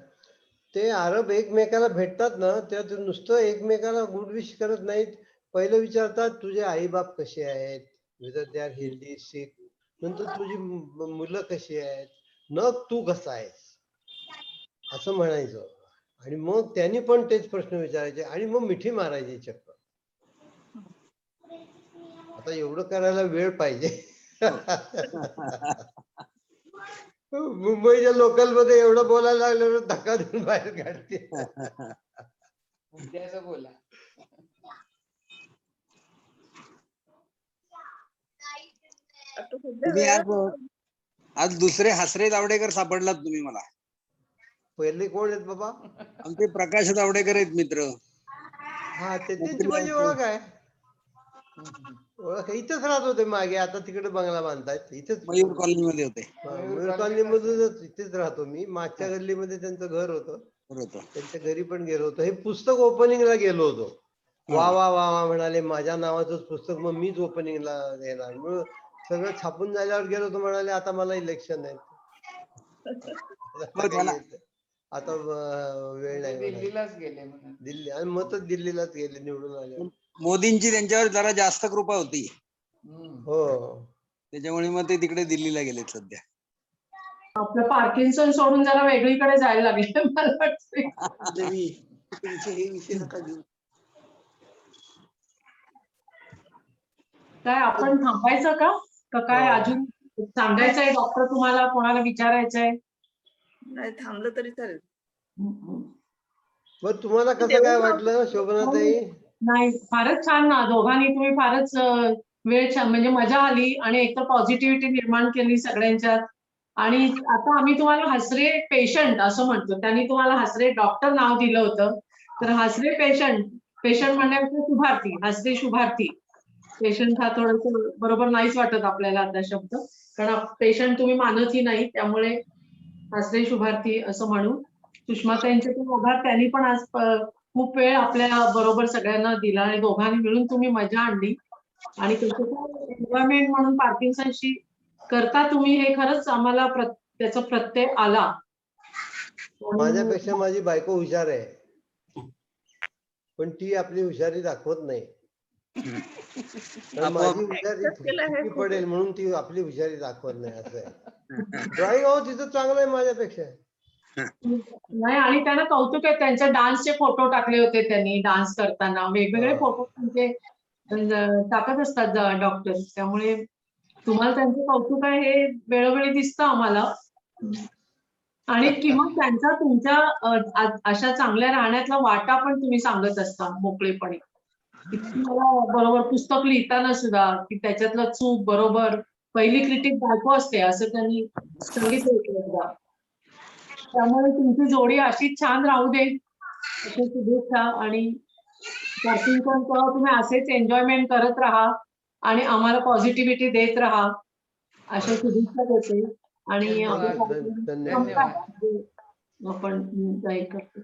ते अरब एकमेकाला भेटतात ना, तेव्हा नुसतं एकमेकाला गुड विश करत नाहीत. पहिलं विचारतात तुझे आई बाप कसे आहेत, वेदर दे आर हेल्दी सिक. नंतर तुझी मुलं कशी आहेत, मग तू कसा आहेस असं म्हणायचं. आणि मग त्यांनी पण तेच प्रश्न विचारायचे आणि मग मिठी मारायची चक्क. आता एवढं करायला वेळ पाहिजे. मुंबईच्या लोकल मध्ये एवढं बोलायला लागलं धक्का देऊन बाहेर काढते. मुद्द्याचं बोला. तुम्ही आज दुसरे हसरे जावडेकर सापडलात तुम्ही मला. पहिले कोण आहेत बाबा? आमचे प्रकाश जावडेकर आहेत मित्र. हा, त्यांची माझी ओळख आहे. ओळख इथेच राहत होते मागे, आता तिकडे बंगला बांधतायत. इथेच मयूर कॉलनीमध्ये होते. मयूर कॉलनीमधूनच इथेच राहतो मी. मागच्या गल्लीमध्ये त्यांचं घर होतं, त्यांच्या घरी पण गेलो होतो. हे पुस्तक ओपनिंगला गेलो होतो. वा वा वा वा म्हणाले, माझ्या नावाचंच पुस्तक, मग मीच ओपनिंगला येणार. मग सगळं छापून झाल्यावर गेलो होतो, म्हणाले आता मला इलेक्शन आहे, आता वेळ नाही. दिल्लीलाच गेले म्हणून. दिल्ली, आणि मग तर दिल्लीलाच गेले निवडून आले. मोदींची त्यांच्यावर जरा जास्त कृपा होती. हो, त्याच्यामुळे मग ते तिकडे दिल्लीला गेलेत सध्या. आपलं पार्किन्सन सोडून जरा वेगळीकडे जायला लागले मला वाटते. काय आपण थांबायचं का काय अजून सांगायचंय डॉक्टर, तुम्हाला कोणाला विचारायचंय? नाही, थांबलं तरी चालेल. मग तुम्हाला कसं काय वाटलं शोभनाताई? नाही, फारच छान ना, दोघांनी तुम्ही फारच वेळ छान, म्हणजे मजा आली आणि एक तर पॉझिटिव्हिटी निर्माण केली सगळ्यांच्यात. आणि आता आम्ही तुम्हाला हसरे पेशंट असं म्हणतो, त्यांनी तुम्हाला हसरे डॉक्टर नाव दिलं होतं, तर हसरे पेशंट म्हणण्यापेक्षा शुभार्थी, हसरे शुभार्थी. पेशंट हा थोडस बरोबर नाहीच वाटत आपल्याला आता शब्द, कारण पेशंट तुम्ही मानतही नाही, त्यामुळे हसरे शुभार्थी असं म्हणू. सुषमाताईंचे पण आभार, त्यांनी पण आज खूप वेळ आपल्या बरोबर सगळ्यांना दिला आणि दोघांनी मिळून तुम्ही मजा आणली. आणि एन्व्हायरमेंट म्हणून पार्किन्सनशी करता तुम्ही, हे खरंच आम्हाला त्याचा प्रत्यय आला. माझ्यापेक्षा माझी बायको हुशार आहे, पण ती आपली हुशारी दाखवत नाही. माझी हुशारी पडेल म्हणून ती आपली हुशारी दाखवत नाही, असं आहे. ड्रॉइंग हो तिचं चांगलं आहे माझ्यापेक्षा. नाही, आणि त्यांना कौतुक आहे, त्यांच्या डान्सचे फोटो टाकले होते त्यांनी, डान्स करताना वेगवेगळे फोटो त्यांचे टाकत असतात डॉक्टर, त्यामुळे तुम्हाला त्यांचं कौतुक आहे हे वेळोवेळी दिसतं आम्हाला. आणि किंवा त्यांचा तुमच्या अशा चांगल्या राहण्यातला वाटा पण तुम्ही सांगत असता मोकळेपणे. मला बरोबर पुस्तक लिहिताना सुद्धा की त्याच्यातलं चूक बरोबर पहिली क्रिटिक बायको असते असं त्यांनी सांगितलं. त्यामुळे तुमची जोडी अशीच छान राहू दे अशी शुभेच्छा. आणि पार्किन्सनसह तुम्ही असेच एन्जॉयमेंट करत राहा आणि आम्हाला पॉझिटिव्हिटी देत राहा अशा शुभेच्छा देते. आणि धन्यवाद. धन्यवाद. आपण जाहीर करतो.